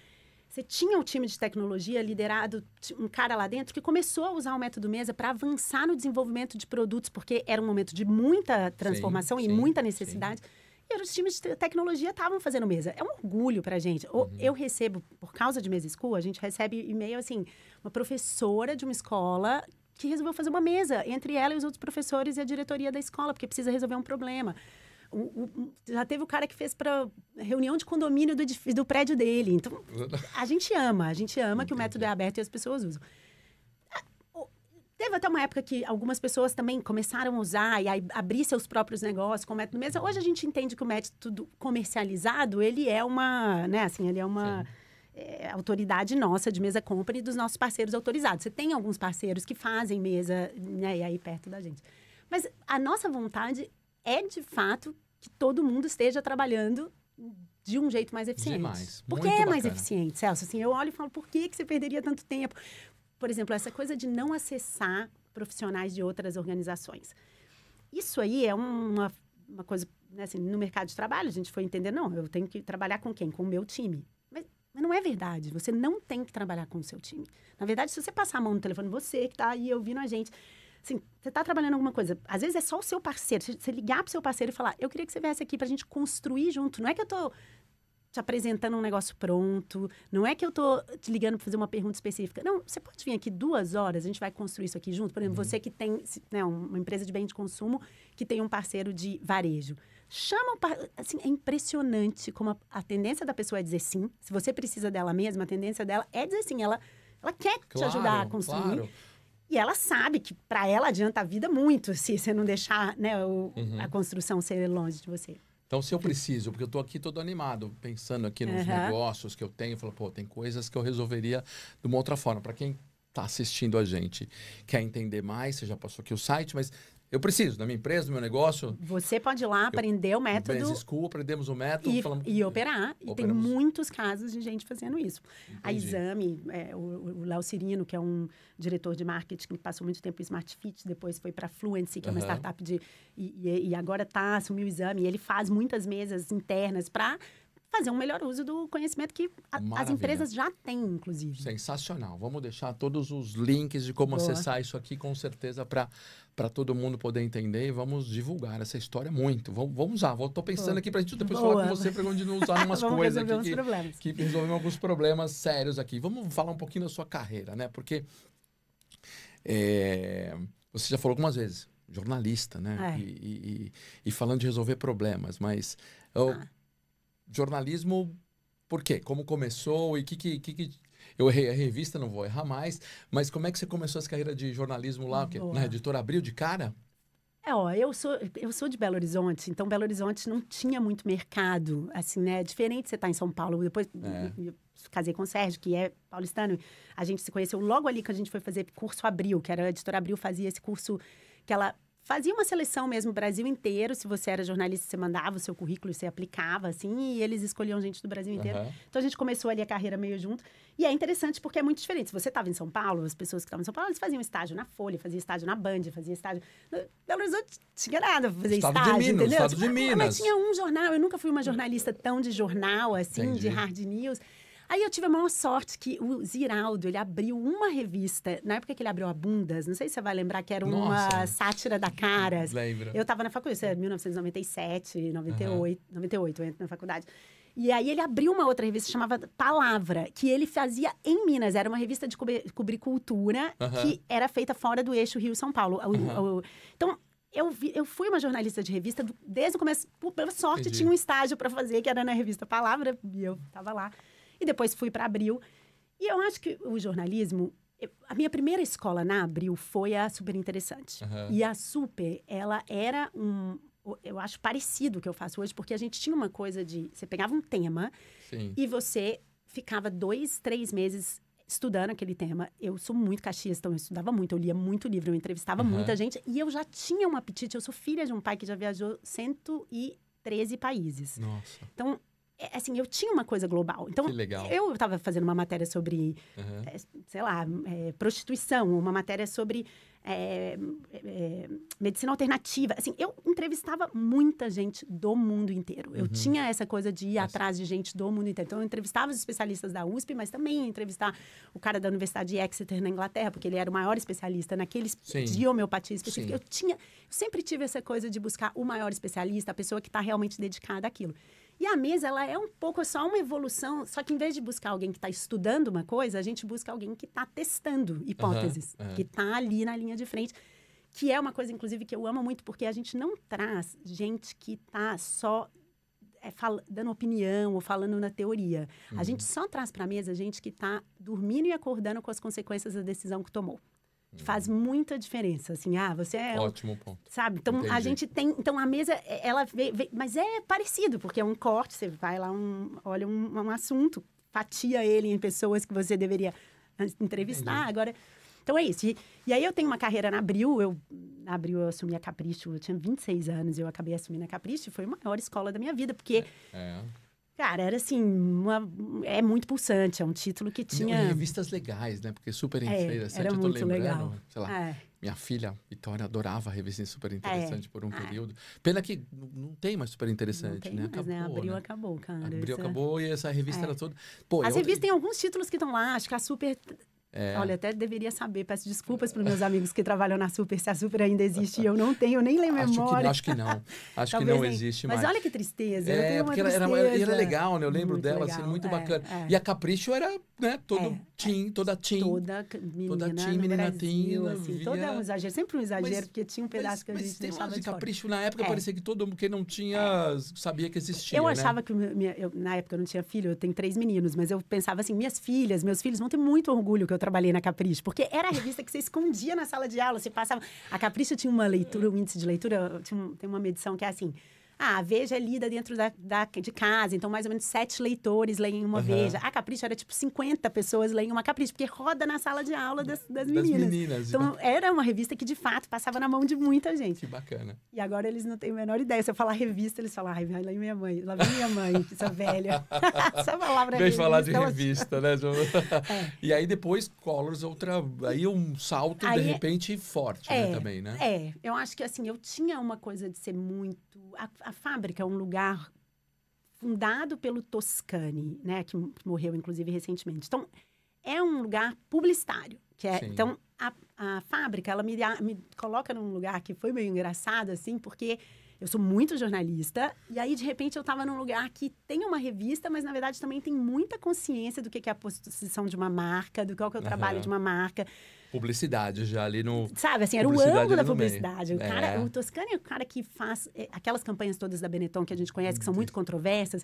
você tinha o time de tecnologia liderado, um cara lá dentro que começou a usar o método Mesa para avançar no desenvolvimento de produtos, porque era um momento de muita transformação e muita necessidade. E os times de tecnologia estavam fazendo Mesa. É um orgulho para a gente. Eu recebo, por causa de Mesa School, a gente recebe e-mail, assim, uma professora de uma escola que resolveu fazer uma mesa entre ela e os outros professores e a diretoria da escola, porque precisa resolver um problema. Já teve o cara que fez para reunião de condomínio do prédio dele. Então, a gente ama que o método é aberto e as pessoas usam. Teve até uma época que algumas pessoas também começaram a usar e abrir seus próprios negócios com o método Mesa. Hoje a gente entende que o método comercializado, ele é uma, ele é uma autoridade nossa de mesa company dos nossos parceiros autorizados. Você tem alguns parceiros que fazem mesa, né, e aí perto da gente. Mas a nossa vontade é, de fato, que todo mundo esteja trabalhando de um jeito mais eficiente. Demais. Porque é mais eficiente, Celso. Assim, eu olho e falo, por que você perderia tanto tempo? Por exemplo, essa coisa de não acessar profissionais de outras organizações. Isso aí é uma coisa, né, assim, no mercado de trabalho, a gente foi entender, não, eu tenho que trabalhar com quem? Com o meu time. Mas não é verdade, você não tem que trabalhar com o seu time. Na verdade, se você passar a mão no telefone, você que está aí ouvindo a gente, assim, você está trabalhando alguma coisa, às vezes é só o seu parceiro, você ligar para o seu parceiro e falar, eu queria que você viesse aqui para a gente construir junto, não é que eu estou te apresentando um negócio pronto, não é que eu tô te ligando para fazer uma pergunta específica. Não, você pode vir aqui 2 horas, a gente vai construir isso aqui junto. Por exemplo, você que tem, né, uma empresa de bem de consumo que tem um parceiro de varejo. Assim, é impressionante como a tendência da pessoa é dizer sim. Se você precisa dela mesma, a tendência dela é dizer sim. Ela quer te ajudar a construir. Claro. E ela sabe que para ela adianta a vida muito se você não deixar, né, a construção ser longe de você. Então, se eu preciso, porque eu estou aqui todo animado, pensando aqui nos negócios que eu tenho, eu falo, pô, tem coisas que eu resolveria de uma outra forma. Para quem está assistindo a gente, quer entender mais, você já passou aqui o site, mas eu preciso, na minha empresa, no meu negócio... Você pode ir lá aprender o método... Business School, aprendemos o método... E operar. E tem muitos casos de gente fazendo isso. Entendi. A Exame, o Léo Cirino, que é um diretor de marketing que passou muito tempo em Smart Fit, depois foi para a Fluency, que é uma startup e agora assumiu o Exame. E ele faz muitas mesas internas para fazer um melhor uso do conhecimento que as empresas já têm, inclusive. Sensacional. Vamos deixar todos os links de como acessar isso aqui, com certeza, para todo mundo poder entender. E vamos divulgar essa história muito. Vamos usar. Estou pensando aqui para a gente depois falar com você, para onde não usar umas coisas aqui que resolvemos alguns problemas sérios aqui. Vamos falar um pouquinho da sua carreira, né? Porque você já falou algumas vezes, jornalista, né? E falando de resolver problemas, mas... Jornalismo, por quê? Como começou e que... Eu errei a revista, não vou errar mais, mas como é que você começou essa carreira de jornalismo lá? Na Editora Abril, de cara? Eu sou de Belo Horizonte, então Belo Horizonte não tinha muito mercado, assim, né? Diferente de você estar em São Paulo. Depois eu casei com o Sérgio, que é paulistano. A gente se conheceu logo ali que a gente foi fazer curso Abril, que era a Editora Abril, fazia esse curso que ela fazia uma seleção mesmo, Brasil inteiro. Se você era jornalista, você mandava o seu currículo, você aplicava, assim, e eles escolhiam gente do Brasil inteiro. Então, a gente começou ali a carreira meio junto. E é interessante porque é muito diferente. Se você estava em São Paulo, as pessoas que estavam em São Paulo, eles faziam estágio na Folha, faziam estágio na Band, faziam estágio... Belo Horizonte não tinha nada pra fazer estágio, entendeu? Estado de Minas. Mas tinha um jornal. Eu nunca fui uma jornalista tão de jornal, assim, de hard news. Aí eu tive a maior sorte que o Ziraldo, ele abriu uma revista, na época que ele abriu a Bundas, não sei se você vai lembrar, que era uma sátira da Caras. Lembro. Eu estava na faculdade, isso era 1997, 98, eu entro na faculdade. E aí ele abriu uma outra revista chamada Palavra, que ele fazia em Minas. Era uma revista de cobrir cultura, que era feita fora do eixo Rio-São Paulo. Então, eu fui uma jornalista de revista desde o começo. Pela sorte, tinha um estágio para fazer, que era na revista Palavra, e eu estava lá. E depois fui para Abril. E eu acho que o jornalismo... A minha primeira escola na Abril foi a Super Interessante. E a Super, ela era eu acho parecido o que eu faço hoje, porque a gente tinha uma coisa de... Você pegava um tema e você ficava 2, 3 meses estudando aquele tema. Eu sou muito Caxias, então eu estudava muito, eu lia muito livro, eu entrevistava muita gente. E eu já tinha um apetite. Eu sou filha de um pai que já viajou 113 países. Nossa. Então... assim, eu tinha uma coisa global. Então, que legal. Eu estava fazendo uma matéria sobre, sei lá, prostituição, uma matéria sobre medicina alternativa. Assim, eu entrevistava muita gente do mundo inteiro. Eu tinha essa coisa de ir atrás de gente do mundo inteiro. Então, eu entrevistava os especialistas da USP, mas também ia entrevistar o cara da Universidade de Exeter, na Inglaterra, porque ele era o maior especialista de homeopatia específica. Eu sempre tive essa coisa de buscar o maior especialista, a pessoa que está realmente dedicada àquilo. E a mesa, ela é um pouco só uma evolução, só que em vez de buscar alguém que está estudando uma coisa, a gente busca alguém que está testando hipóteses, que está ali na linha de frente, que é uma coisa, inclusive, que eu amo muito, porque a gente não traz gente que está só dando opinião ou falando na teoria. A gente só traz para a mesa gente que está dormindo e acordando com as consequências da decisão que tomou. Faz muita diferença, assim, você é... Ótimo ponto. Sabe? Então, Entendi. a gente tem... Então, a mesa, ela mas é parecido, porque é um corte, você vai lá, olha um assunto, fatia ele em pessoas que você deveria entrevistar. Entendi. Agora, então, é isso. E aí, eu tenho uma carreira na Abril, na Abril eu assumi a Capricho, eu tinha 26 anos, eu acabei assumindo a Capricho, foi a maior escola da minha vida, porque... Cara, era assim, é muito pulsante, é um título que tinha... E revistas legais, né? Porque Super Interessante, era eu tô muito lembrando, legal. sei lá, minha filha, Vitória, adorava a revista Super Interessante por um período. Pena que não tem mais Super Interessante, não tem né? Mais, acabou, né? Abril né? acabou, cara. Abril acabou e essa revista era toda... Pô, As revistas têm alguns títulos que estão lá, acho que a Super... Olha, até deveria saber, peço desculpas para os meus amigos que trabalham na Super, se a Super ainda existe, eu não tenho, nem lembro memória. Acho que não. Acho que não existe mais. Mas olha que tristeza. Eu tenho uma porque tristeza. era legal, né? Eu lembro muito dela, legal. assim, muito bacana. E a Capricho era, né, toda teen. Toda menina teen, assim, toda um exagero, sempre um exagero, porque tinha um pedaço que a gente deixava de Capricho, na época, parecia que todo mundo que não tinha, sabia que existia, Eu achava que, na época eu não tinha filho, eu tenho 3 meninos, mas eu pensava assim, meus filhos vão ter muito orgulho que eu trabalhei na Capricho, porque era a revista que você escondia na sala de aula, você passava... A Capricho tinha uma leitura, um índice de leitura, tem uma medição que é assim... A Veja é lida dentro de casa, então mais ou menos 7 leitores leem uma Veja. A Capricho era tipo 50 pessoas leem uma Capricho, porque roda na sala de aula das meninas. Então era uma revista que de fato passava na mão de muita gente. Que bacana. E agora eles não têm a menor ideia. Se eu falar revista, eles falam, ai, vai lá minha mãe, lá vem minha mãe, essa velha. Essa palavra Deixa eu falar de ela... revista, né? E aí depois Colors, aí um salto de repente forte, né, também, né? Eu acho que assim, eu tinha uma coisa de ser muito... A Fábrica é um lugar fundado pelo Toscani, né, que morreu, inclusive, recentemente. Então, é um lugar publicitário. Então, a Fábrica, ela me coloca num lugar que foi meio engraçado, assim, porque eu sou muito jornalista, e aí, de repente, eu estava num lugar que tem uma revista, mas, na verdade, também tem muita consciência do que é a posição de uma marca, do qual que é o trabalho de uma marca. Publicidade já ali no... Sabe, assim, era o ângulo da publicidade. O Toscani é o cara que faz aquelas campanhas todas da Benetton que a gente conhece, que são muito controversas.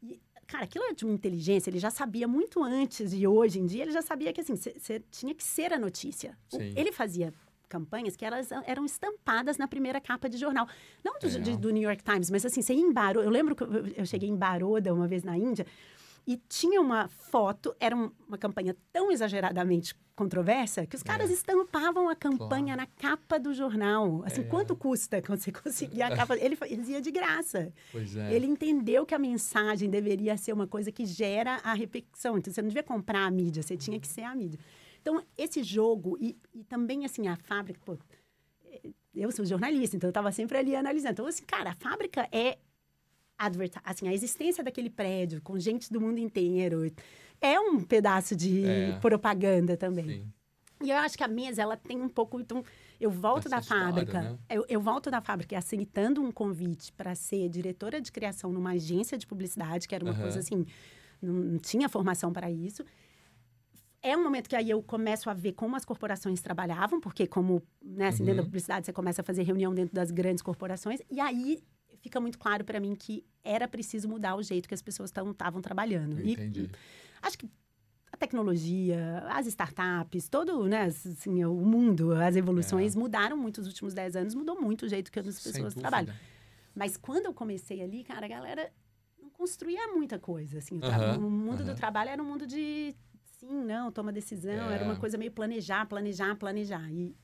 E, cara, aquilo é de uma inteligência, ele já sabia muito antes de hoje em dia, ele já sabia que, assim, você tinha que ser a notícia. Ele fazia campanhas que elas eram estampadas na primeira capa de jornal. Não do New York Times, mas, assim, você ia em Baroda. Eu lembro que eu cheguei em Baroda uma vez na Índia, E tinha uma foto, era uma campanha tão exageradamente controversa que os caras estampavam a campanha na capa do jornal. Assim, quanto custa quando você conseguir a capa? Ele fazia de graça. Pois é. Ele entendeu que a mensagem deveria ser uma coisa que gera a repercussão. Então, você não devia comprar a mídia, você tinha que ser a mídia. Então, esse jogo, e também, assim, a fábrica... Pô, eu sou jornalista, então eu estava sempre ali analisando. Então, assim, cara, a fábrica é... Assim, a existência daquele prédio com gente do mundo inteiro é um pedaço de propaganda também. Sim. E eu acho que a mesa, ela tem um pouco... Então, eu volto da fábrica... Né? Eu volto da fábrica aceitando um convite para ser diretora de criação numa agência de publicidade, que era uma coisa assim... Não tinha formação para isso. É um momento que aí eu começo a ver como as corporações trabalhavam, porque como, né, assim, dentro da publicidade, você começa a fazer reunião dentro das grandes corporações. E aí... fica muito claro para mim que era preciso mudar o jeito que as pessoas estavam trabalhando. Entendi. E acho que a tecnologia, as startups, todo, né, assim, o mundo, as evoluções mudaram muito nos últimos 10 anos, mudou muito o jeito que as pessoas trabalham. Mas quando eu comecei ali, cara, a galera não construía muita coisa, assim. O mundo do trabalho era um mundo de sim, não, toma decisão, era uma coisa meio planejar. E...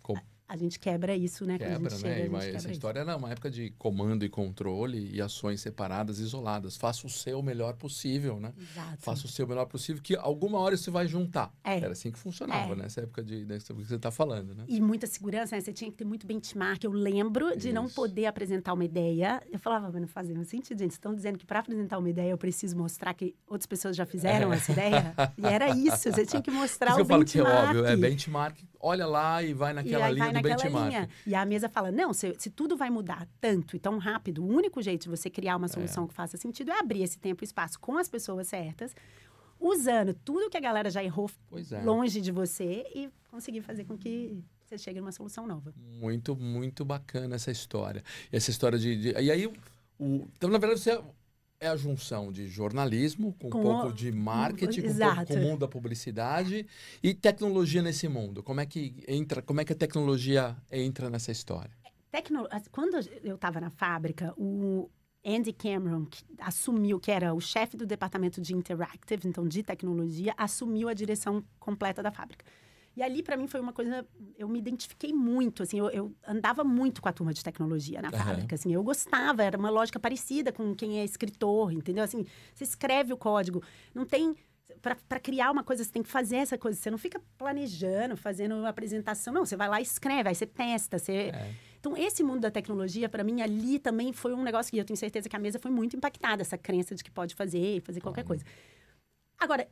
A gente quebra isso, né? Quebra, né? Essa história era uma época de comando e controle e ações separadas, isoladas. Faça o seu melhor possível, né? Exato. Faça o seu melhor possível, que alguma hora isso vai juntar. Era assim que funcionava, nessa época que você está falando, né? E muita segurança, né? Você tinha que ter muito benchmark. Eu lembro de não poder apresentar uma ideia. Eu falava, mas não fazia muito sentido, gente. Vocês estão dizendo que para apresentar uma ideia eu preciso mostrar que outras pessoas já fizeram essa ideia? E era isso, você tinha que mostrar o benchmark. Eu falo que é óbvio, benchmark. Olha lá e vai naquela linha do benchmark. Linha. E a mesa fala, não, se tudo vai mudar tanto e tão rápido, o único jeito de você criar uma solução que faça sentido é abrir esse tempo e espaço com as pessoas certas, usando tudo que a galera já errou longe de você e conseguir fazer com que você chegue numa solução nova. Muito, muito bacana essa história. Essa história E aí, então, na verdade, você... É a junção de jornalismo com um pouco de marketing, com o mundo da publicidade e tecnologia nesse mundo. Como é que a tecnologia entra nessa história? Quando eu estava na fábrica, o Andy Cameron, que assumiu, que era o chefe do departamento de Interactive, então de tecnologia, assumiu a direção completa da fábrica. E ali, para mim, foi uma coisa... Eu me identifiquei muito, assim. Eu andava muito com a turma de tecnologia na fábrica, assim. Eu gostava, era uma lógica parecida com quem é escritor, entendeu? Assim, você escreve o código. Não tem... Para criar uma coisa, você tem que fazer essa coisa. Você não fica planejando, fazendo uma apresentação. Não, você vai lá e escreve, aí você testa, você... Então, esse mundo da tecnologia, para mim, ali também foi um negócio que eu tenho certeza que a mesa foi muito impactada. Essa crença de que pode fazer qualquer coisa. Agora,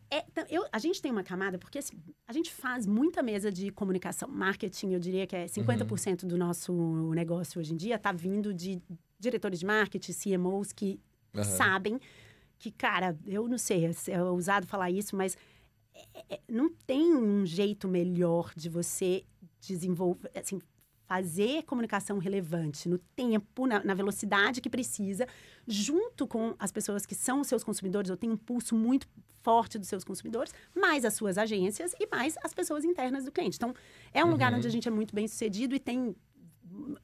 a gente tem uma camada, porque assim, a gente faz muita mesa de comunicação. Marketing, eu diria que é 50% do nosso negócio hoje em dia está vindo de diretores de marketing, CMOs que sabem que, cara, eu não sei, é ousado falar isso, mas não tem um jeito melhor de você desenvolver, assim, fazer comunicação relevante no tempo, na velocidade que precisa, junto com as pessoas que são os seus consumidores. Eu tenho um pulso muito forte dos seus consumidores, mais as suas agências e mais as pessoas internas do cliente. Então, é um lugar onde a gente é muito bem sucedido e tem...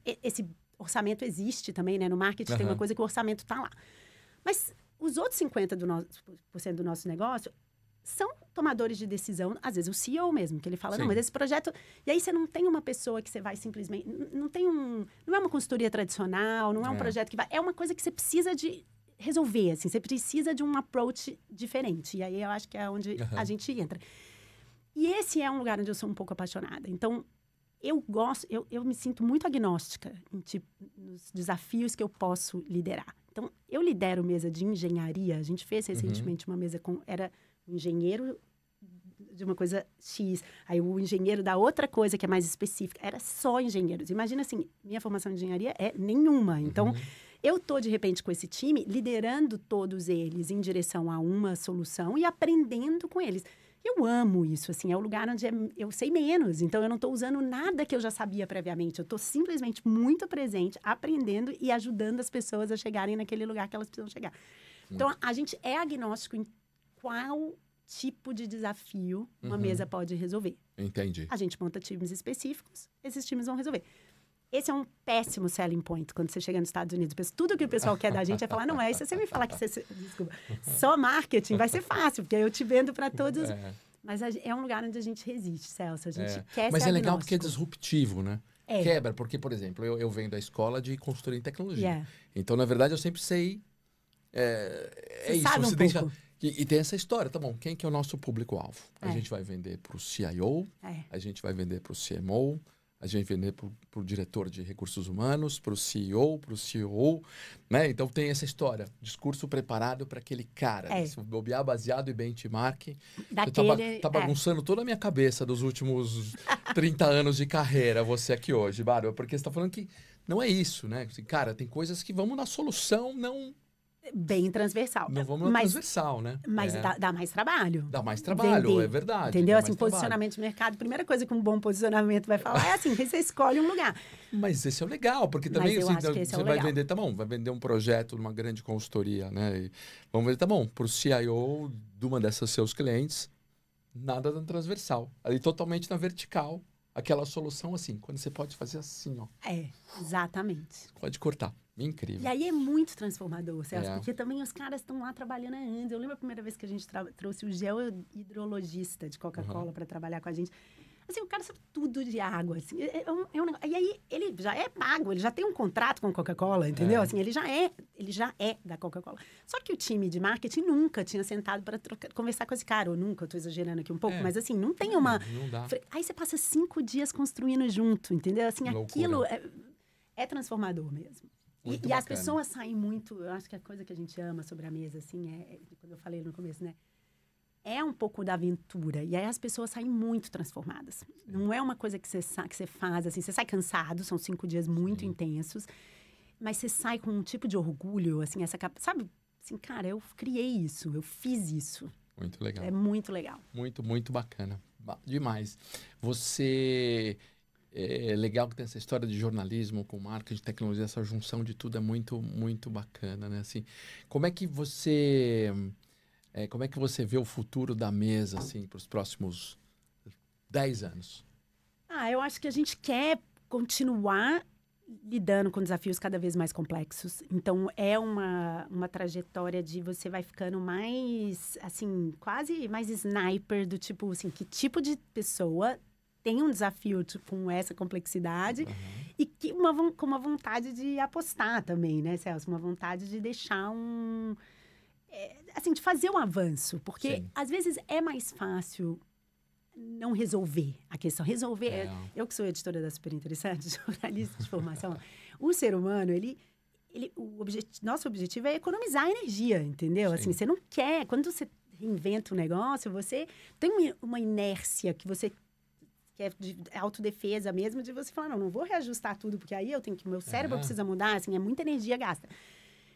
Esse orçamento existe também, né? No marketing tem uma coisa que o orçamento está lá. Mas os outros 50% do nosso negócio são tomadores de decisão, às vezes o CEO mesmo, que ele fala, não, mas esse projeto... E aí você não tem uma pessoa que você vai simplesmente... Não é uma consultoria tradicional, não é um projeto que vai... É uma coisa que você precisa de resolver, assim. Você precisa de um approach diferente. E aí eu acho que é onde a gente entra. E esse é um lugar onde eu sou um pouco apaixonada. Então, eu me sinto muito agnóstica nos desafios que eu posso liderar. Então, eu lidero mesa de engenharia. A gente fez recentemente uma mesa com... Era o engenheiro de uma coisa X, aí o engenheiro da outra coisa que é mais específica. Era só engenheiros. Imagina assim, minha formação de engenharia é nenhuma. Então, eu tô, de repente, com esse time, liderando todos eles em direção a uma solução e aprendendo com eles. Eu amo isso, assim, é o lugar onde eu sei menos. Então, eu não estou usando nada que eu já sabia previamente. Eu estou simplesmente muito presente, aprendendo e ajudando as pessoas a chegarem naquele lugar que elas precisam chegar. Então, a gente é agnóstico em qual tipo de desafio uma mesa pode resolver. Entendi. A gente monta times específicos, esses times vão resolver. esse é um péssimo selling point quando você chega nos Estados Unidos. Tudo que o pessoal quer da gente é falar, não é, se você me falar que você... Desculpa, só marketing vai ser fácil, porque eu te vendo para todos... Mas é um lugar onde a gente resiste, Celso. A gente quer Mas ser é legal agnóstico. porque é disruptivo, né? Quebra, porque, por exemplo, eu venho da escola de consultoria em tecnologia. Então, na verdade, eu sempre sei... Você isso, sabe você um deixa... pouco. E tem essa história, tá bom, quem que é o nosso público-alvo? A gente vai vender para o CIO, a gente vai vender para o CMO, a gente vai vender para o diretor de recursos humanos, para o CEO, para o COO, né? Então tem essa história, discurso preparado para aquele cara. Se bobear baseado em benchmark, você tá bagunçando toda a minha cabeça dos últimos 30 anos de carreira, você aqui hoje, Bárbara, porque você tá falando que não é isso, né? Assim, cara, tem coisas que vamos na solução, não... Bem transversal. Não vamos na transversal, né? Mas dá mais trabalho. Dá mais trabalho, vender, é verdade. Entendeu? Assim, posicionamento de mercado. Primeira coisa que um bom posicionamento vai falar é assim, você escolhe um lugar. Mas esse é o legal, porque também assim, você vai legal. vender, tá bom, vai vender um projeto numa grande consultoria, né? E vamos ver, tá bom, para o CIO de uma dessas seus clientes, nada na transversal. Ali totalmente na vertical. Aquela solução assim, quando você pode fazer assim, ó. Exatamente. Pode cortar. Incrível. E aí é muito transformador, Celso, porque também os caras estão lá trabalhando antes. Eu lembro a primeira vez que a gente trouxe o geohidrologista de Coca-Cola para trabalhar com a gente. Assim, o cara sabe tudo de água, assim, e aí ele já é pago, ele já tem um contrato com a Coca-Cola, entendeu? Assim, ele já é da Coca-Cola. Só que o time de marketing nunca tinha sentado para conversar com esse cara, ou nunca, eu tô exagerando aqui um pouco, mas assim, não tem uma... Não dá. Aí você passa 5 dias construindo junto, entendeu? Assim, aquilo é transformador mesmo. E as pessoas saem muito... Eu acho que a coisa que a gente ama sobre a mesa, assim, quando eu falei no começo, né? É um pouco da aventura. E aí as pessoas saem muito transformadas. Não é uma coisa que você faz, assim... Você sai cansado, são 5 dias muito intensos. Mas você sai com um tipo de orgulho, assim, sabe? Assim, cara, eu criei isso, eu fiz isso. Muito legal. É muito legal. Muito, muito bacana. Demais. Você... É legal que tem essa história de jornalismo com marketing, tecnologia, essa junção de tudo é muito, muito bacana, né? Assim, como é que você vê o futuro da mesa, assim, para os próximos 10 anos? Eu acho que a gente quer continuar lidando com desafios cada vez mais complexos. Então, é uma trajetória de você vai ficando mais, assim, quase mais sniper do tipo, assim, que tipo de pessoa tem um desafio com essa complexidade e que com uma vontade de apostar também, né, Celso? Uma vontade de deixar assim, de fazer um avanço. Porque, às vezes, é mais fácil não resolver a questão. Resolver... Eu que sou editora da Super Interessante, jornalista de formação, o ser humano, nosso objetivo é economizar energia, entendeu? Assim, você não quer... Quando você reinventa um negócio, você tem uma inércia que você... que é de autodefesa mesmo, de você falar, não vou reajustar tudo, porque aí meu cérebro precisa mudar, assim, é muita energia gasta.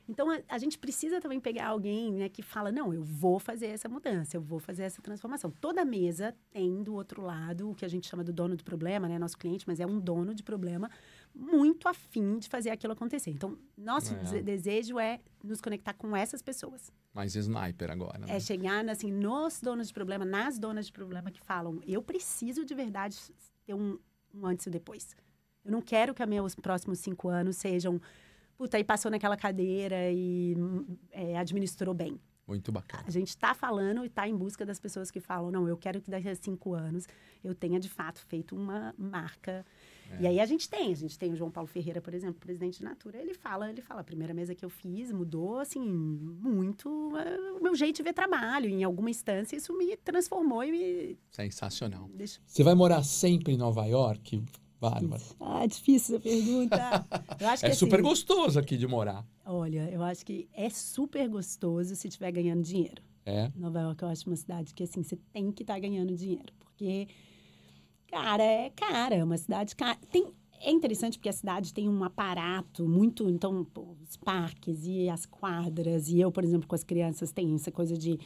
Então, a gente precisa também pegar alguém, né, que fala, não, eu vou fazer essa mudança, eu vou fazer essa transformação. Toda mesa tem do outro lado o que a gente chama do dono do problema, né, nosso cliente, mas é um dono de problema muito afim de fazer aquilo acontecer. Então, nosso desejo é nos conectar com essas pessoas. Mais sniper agora, né? É chegar, assim, nos donos de problema, nas donas de problema que falam, eu preciso de verdade ter um antes e depois. Eu não quero que meus próximos 5 anos sejam, puta, aí passou naquela cadeira e administrou bem. Muito bacana. A gente está falando e está em busca das pessoas que falam, não, eu quero que daqui a 5 anos eu tenha, de fato, feito uma marca. E aí a gente tem o João Paulo Ferreira, por exemplo, presidente de Natura, ele fala, a primeira mesa que eu fiz mudou, assim, muito o meu jeito de ver trabalho. Em alguma instância, isso me transformou e me... Sensacional. Você vai morar sempre em Nova York, Bárbara? Difícil essa pergunta. Eu acho que, super gostoso aqui de morar. Olha, eu acho que é super gostoso se estiver ganhando dinheiro. Nova York, eu acho uma cidade que, assim, você tem que estar ganhando dinheiro. Porque, cara, é uma cidade cara. É interessante porque a cidade tem um aparato muito... Então, os parques e as quadras. E eu, por exemplo, com as crianças, tem essa coisa de...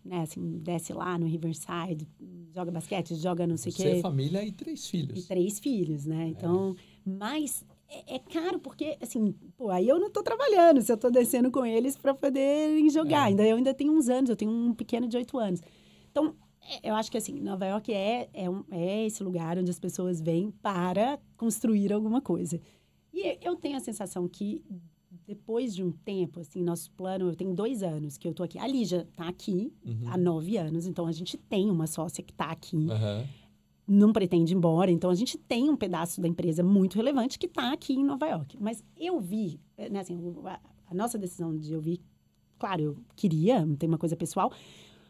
Né, assim, desce lá no Riverside, joga basquete, joga não sei o quê. Você é família e 3 filhos. E 3 filhos, né? Então, mas é caro porque, assim, aí eu não tô trabalhando, se eu tô descendo com eles para poderem jogar. Eu ainda tenho uns anos, eu tenho um pequeno de 8 anos. Então, Eu acho que, assim, Nova York é esse lugar onde as pessoas vêm para construir alguma coisa. E eu tenho a sensação que, depois de um tempo, assim, nosso plano... Eu tenho 2 anos que eu tô aqui. A Lígia tá aqui há 9 anos, então a gente tem uma sócia que tá aqui. Não pretende ir embora, então a gente tem um pedaço da empresa muito relevante que tá aqui em Nova York. Mas eu vi, né, assim, a nossa decisão de eu vir... Claro, eu queria, tem uma coisa pessoal...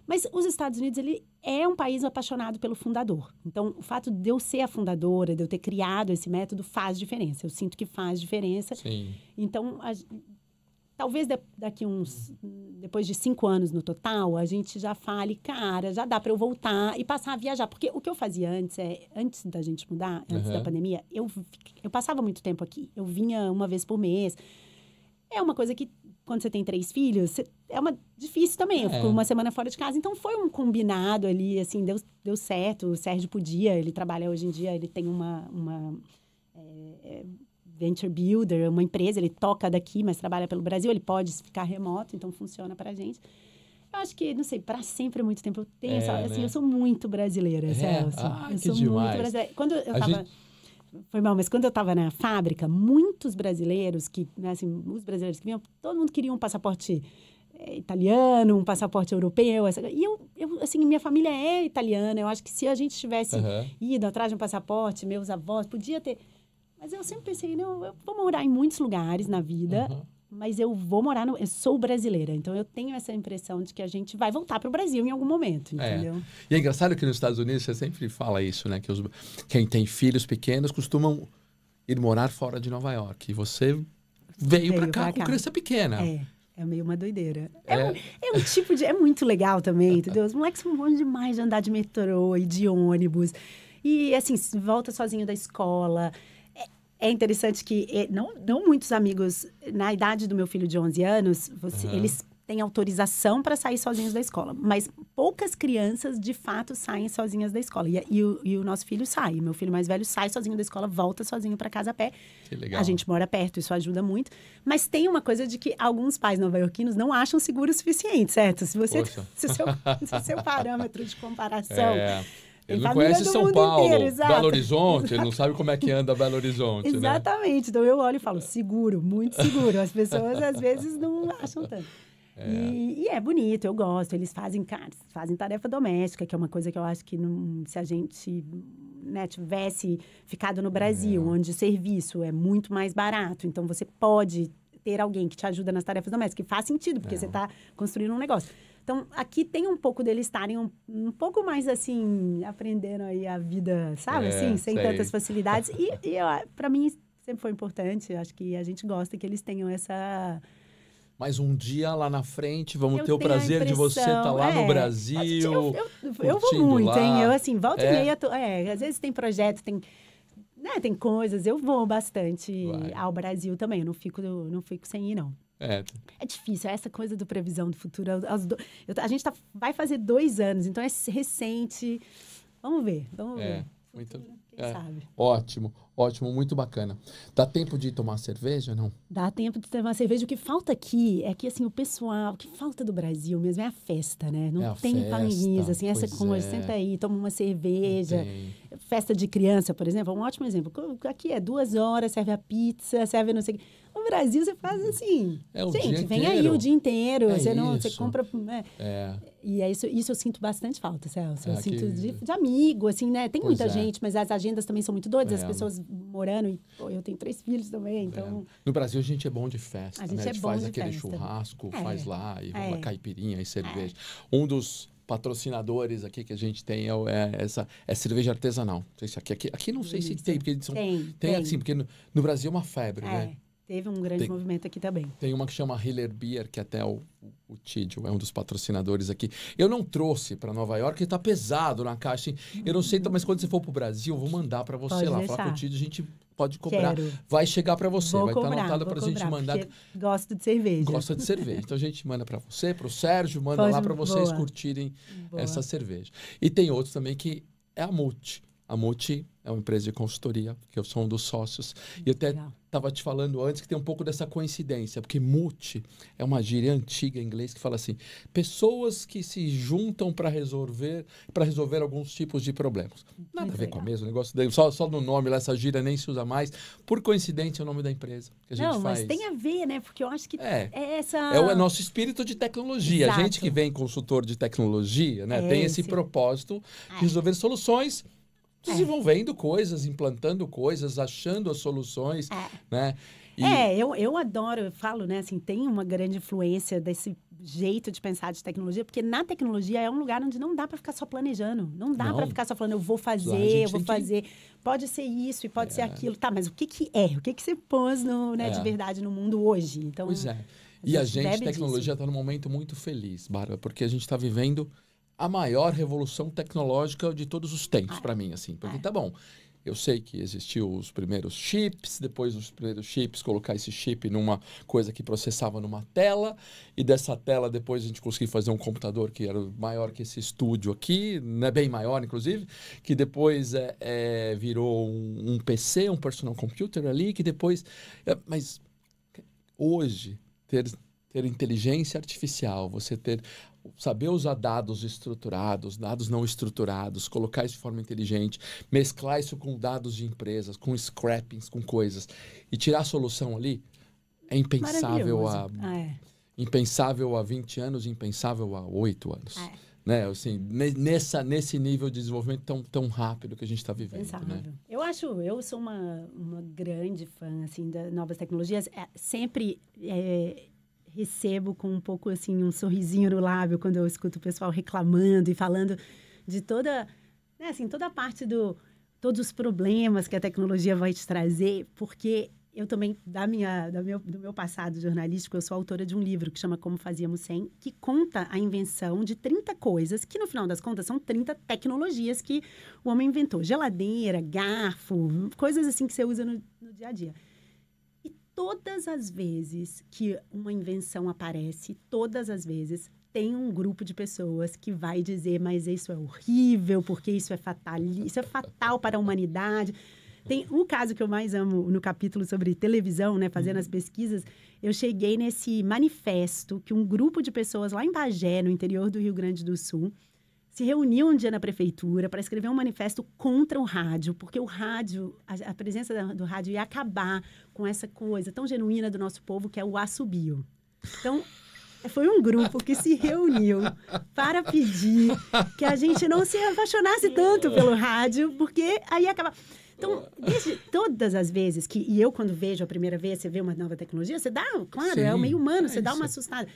Mas os Estados Unidos, ele é um país apaixonado pelo fundador. Então, o fato de eu ser a fundadora, de eu ter criado esse método, faz diferença. Eu sinto que faz diferença. Sim. Então, talvez daqui depois de 5 anos no total, a gente já fale, cara, já dá para eu voltar e passar a viajar. Porque o que eu fazia antes da gente mudar, antes da pandemia, eu passava muito tempo aqui. Eu vinha uma vez por mês. É uma coisa que, quando você tem 3 filhos, difícil também. Eu fico uma semana fora de casa. Então, foi um combinado ali, assim, deu certo. O Sérgio podia, ele trabalha hoje em dia, ele tem uma venture builder, uma empresa, ele toca daqui, mas trabalha pelo Brasil, ele pode ficar remoto, então funciona pra gente. Eu acho que, não sei, para sempre é muito tempo. Eu tenho assim, né? Eu sou muito brasileira, Celso. Eu sou demais. muito brasileira. Quando eu tava... Foi mal, mas quando eu estava na fábrica, muitos brasileiros né, assim, os brasileiros que vinham, todo mundo queria um passaporte italiano, um passaporte europeu. E eu, assim, minha família é italiana. Eu acho que se a gente tivesse ido atrás de um passaporte, meus avós, podia ter... Mas eu sempre pensei, não, eu vou morar em muitos lugares na vida, mas eu vou morar eu sou brasileira, então eu tenho essa impressão de que a gente vai voltar para o Brasil em algum momento, entendeu? E é engraçado que nos Estados Unidos você sempre fala isso, né? Que quem tem filhos pequenos costumam ir morar fora de Nova York. E você veio para cá com criança pequena. É meio uma doideira. É um tipo de... É muito legal também, entendeu? Os moleques são bons demais de andar de metrô e de ônibus. E, assim, volta sozinho da escola... É interessante que não muitos amigos, na idade do meu filho de 11 anos, eles têm autorização para sair sozinhos da escola. Mas poucas crianças, de fato, saem sozinhas da escola. E o nosso filho sai. Meu filho mais velho sai sozinho da escola, volta sozinho para casa a pé. Que legal. A gente mora perto, isso ajuda muito. Mas tem uma coisa de que alguns pais nova-iorquinos não acham seguro o suficiente, certo? Se o seu parâmetro de comparação... Ele não conhece São Paulo, Belo Horizonte, ele não sabe como é que anda Belo Horizonte, Exatamente. Né? Então, eu olho e falo, seguro, muito seguro. As pessoas, às vezes, não acham tanto. E é bonito, eu gosto. Eles fazem tarefa doméstica, que é uma coisa que eu acho que se a gente tivesse ficado no Brasil, onde o serviço é muito mais barato, então você pode ter alguém que te ajuda nas tarefas domésticas, que faz sentido, porque você está construindo um negócio. Então, aqui tem um pouco deles estarem um pouco mais, assim, aprendendo aí a vida, sabe? Assim, sem tantas facilidades. E para mim, sempre foi importante. Acho que a gente gosta que eles tenham essa... Mas um dia lá na frente, vamos ter o prazer de você estar lá no Brasil. Eu vou muito, lá. Hein? Eu, assim, volta e meia... às vezes tem projeto, tem coisas. Eu vou bastante ao Brasil também. Eu não fico sem ir, não. É difícil, essa coisa do previsão do futuro. A gente vai fazer 2 anos, então é recente. Vamos ver. Muito, quem sabe? Ótimo, muito bacana. Dá tempo de tomar cerveja, não? Dá tempo de tomar cerveja. O que falta aqui é que, assim, o pessoal... O que falta do Brasil mesmo é a festa, né? Não tem painhas, assim, essa coisa. Senta aí, toma uma cerveja. Festa de criança, por exemplo, é um ótimo exemplo. Aqui é 2 horas, serve a pizza, serve não sei o quê. No Brasil, você faz assim... gente, vem aí o dia inteiro. Você compra... E é isso eu sinto bastante falta, Celso. Eu sinto de amigo, assim, né? Tem muita gente, mas as agendas também são muito doidas. As pessoas morando... E eu tenho 3 filhos também, então... No Brasil, a gente é bom de festa, a gente né? Faz aquele churrasco, faz lá, e rola caipirinha e cerveja. Um dos patrocinadores aqui que a gente tem é cerveja artesanal. Não sei se aqui não sei se tem, porque eles são... Tem assim, porque no Brasil é uma febre, né? Teve um grande movimento aqui também. Tem uma que chama Hiller Beer, que até o Tídio é um dos patrocinadores aqui. Eu não trouxe para Nova York, porque tá pesado na caixa. Eu não sei, mas quando você for pro Brasil, eu vou mandar para você lá. Falar com o Tídio, a gente pode cobrar. Vai chegar para você. Vai estar anotado para a gente mandar. Gosto de cerveja. Gosta de cerveja. Então a gente manda para você, para o Sérgio, manda lá para vocês curtirem essa cerveja. E tem outros também que é a Multi. A Multi é uma empresa de consultoria, que eu sou um dos sócios. E eu até estava te falando antes que tem um pouco dessa coincidência, porque multi é uma gíria antiga em inglês que fala assim, pessoas que se juntam para resolver alguns tipos de problemas. Nada a ver com a mesma, negócio dele, só no nome lá, essa gíria nem se usa mais. Por coincidência é o nome da empresa que a gente faz. Mas tem a ver, né? Porque eu acho que é essa... É o nosso espírito de tecnologia. Exato. A gente que vem consultor de tecnologia, né, tem esse propósito de resolver soluções, desenvolvendo coisas, implantando coisas, achando as soluções, né? Eu adoro, eu falo, né, assim, tem uma grande influência desse jeito de pensar de tecnologia, porque na tecnologia é um lugar onde não dá para ficar só planejando, não dá para ficar só falando, eu vou fazer, pode ser isso e pode ser aquilo, tá, mas o que é? O que você pôs de verdade no mundo hoje? Então, pois é. E a gente, tecnologia, está num momento muito feliz, Bárbara, porque a gente está vivendo a maior revolução tecnológica de todos os tempos, para mim, assim. Porque tá bom, eu sei que existiu os primeiros chips, depois dos primeiros chips, colocar esse chip numa coisa que processava numa tela, e dessa tela depois a gente conseguiu fazer um computador que era maior que esse estúdio aqui, né, bem maior, inclusive, que depois virou um PC, um personal computer ali, que depois... mas hoje, ter inteligência artificial, você saber usar dados estruturados, dados não estruturados, colocar isso de forma inteligente, mesclar isso com dados de empresas, com scrappings, com coisas, e tirar a solução ali, é impensável impensável há 20 anos, impensável há 8 anos. Né? Assim, nesse nível de desenvolvimento tão rápido que a gente está vivendo. Né? Eu sou uma grande fã assim, das novas tecnologias. Sempre recebo com um pouco assim, um sorrisinho no lábio quando eu escuto o pessoal reclamando e falando de toda a parte todos os problemas que a tecnologia vai te trazer, porque eu também, do meu passado jornalístico, eu sou autora de um livro que chama Como Fazíamos Sem, que conta a invenção de 30 coisas, que no final das contas são 30 tecnologias que o homem inventou. Geladeira, garfo, coisas assim que você usa no dia a dia. E todas as vezes que uma invenção aparece, todas as vezes, tem um grupo de pessoas que vai dizer, mas isso é horrível, porque isso é fatal para a humanidade. Tem um caso que eu mais amo no capítulo sobre televisão, né, fazendo as pesquisas, eu cheguei nesse manifesto que um grupo de pessoas lá em Bagé, no interior do Rio Grande do Sul, se reuniu um dia na prefeitura para escrever um manifesto contra o rádio, porque o rádio, a presença do rádio ia acabar com essa coisa tão genuína do nosso povo, que é o assobio. Então, foi um grupo que se reuniu para pedir que a gente não se apaixonasse tanto pelo rádio, porque aí ia acabar... Então, todas as vezes e eu, quando vejo a primeira vez, você vê uma nova tecnologia, você dá, claro, é o meio humano, você dá uma assustada.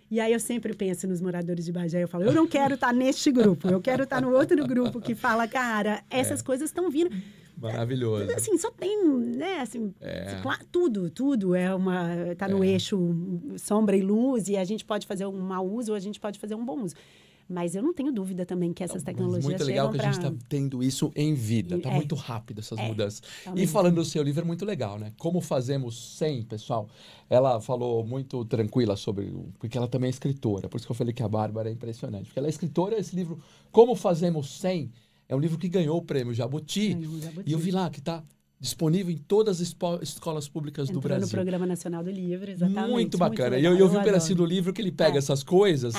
E aí eu sempre penso nos moradores de Bagé, eu falo, eu não quero estar neste grupo, eu quero estar no outro grupo que fala, cara, essas coisas estão vindo. Maravilhoso. Assim, só tem, né, assim, tudo tá no eixo sombra e luz, e a gente pode fazer um mau uso ou a gente pode fazer um bom uso. Mas eu não tenho dúvida também que essas tecnologias chegam. Muito legal que a gente está tendo isso em vida. Está muito rápido essas mudanças. E falando do seu livro, é muito legal, né? Como Fazemos Sem, pessoal. Ela falou muito tranquila sobre... Porque ela também é escritora. Por isso que eu falei que a Bárbara é impressionante. Porque ela é escritora, esse livro, Como Fazemos Sem, é um livro que ganhou o prêmio Jabuti. E eu vi lá que está disponível em todas as escolas públicas do Brasil. No Programa Nacional do Livro, exatamente. Muito bacana. E eu vi um pedacinho do livro que ele pega essas coisas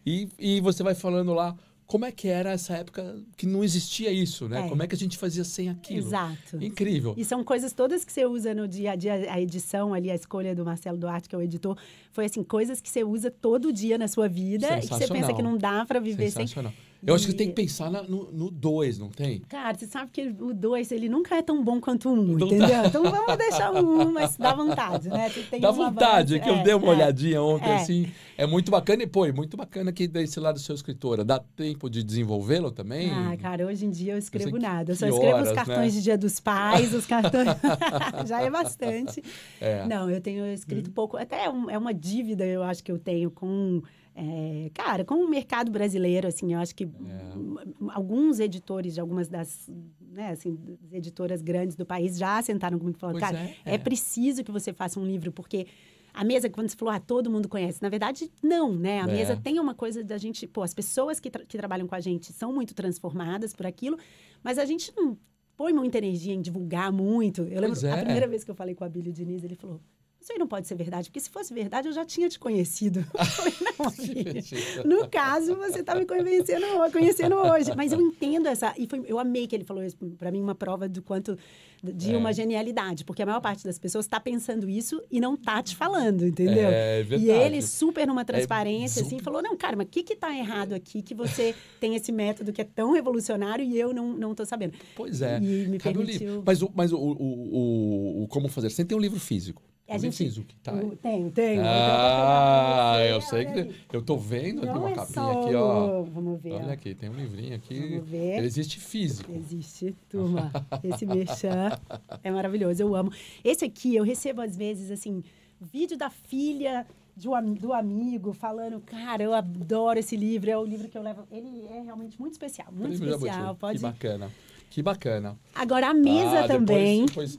e você vai falando lá como é que era essa época que não existia isso, né? Como é que a gente fazia sem aquilo. Exato. Incrível. E são coisas todas que você usa no dia a dia, a edição ali, a escolha do Marcelo Duarte, que é o editor, foi assim, coisas que você usa todo dia na sua vida e que você pensa que não dá para viver sem. Eu acho que tem que pensar no 2, não tem? Cara, você sabe que o 2, ele nunca é tão bom quanto o 1, entendeu? Então vamos deixar o 1, mas dá vontade, né? Dá vontade, que eu dei uma olhadinha ontem, assim. É muito bacana e, muito bacana que desse lado do seu escritora. Dá tempo de desenvolvê-lo também? Cara, hoje em dia eu escrevo nada. Eu só escrevo os cartões de Dia dos Pais, os cartões... Já é bastante. Não, eu tenho escrito pouco. Até é uma dívida, eu acho que eu tenho com... cara, com o mercado brasileiro, assim, eu acho que alguns editores de algumas das, né, assim, editoras grandes do país já sentaram comigo e falaram, cara, é preciso que você faça um livro, porque A mesa, quando você falou, todo mundo conhece. Na verdade, não, né? A mesa tem uma coisa da gente... Pô, as pessoas que trabalham com a gente são muito transformadas por aquilo, mas a gente não põe muita energia em divulgar muito. Eu lembro, a primeira vez que eu falei com a Bíblia Diniz, ele falou... Isso aí não pode ser verdade, porque se fosse verdade, eu já tinha te conhecido. Eu falei, não, amiga, no caso, você está me conhecendo hoje. Mas eu entendo essa... eu amei que ele falou isso, para mim, uma prova do quanto... de uma genialidade, porque a maior parte das pessoas está pensando isso e não está te falando, entendeu? É verdade. E ele, super numa transparência, assim, falou, não, cara, mas o que está errado aqui que você tem esse método que é tão revolucionário e eu não estou sabendo? Pois é. E me permitiu... Mas o Como Fazer? Você tem um livro físico. A gente físico que tá aí. Tenho. Eu sei que... Eu tô vendo aqui uma capinha aqui, ó. Vamos ver. Olha aqui, tem um livrinho aqui. Vamos ver. Ele existe físico. Existe, turma. Esse merchan é maravilhoso, eu amo. Esse aqui, eu recebo às vezes, assim, vídeo da filha do amigo falando, cara, eu adoro esse livro, é o livro que eu levo. Ele é realmente muito especial, muito especial. Pode... Que bacana. Agora, a mesa também... Depois...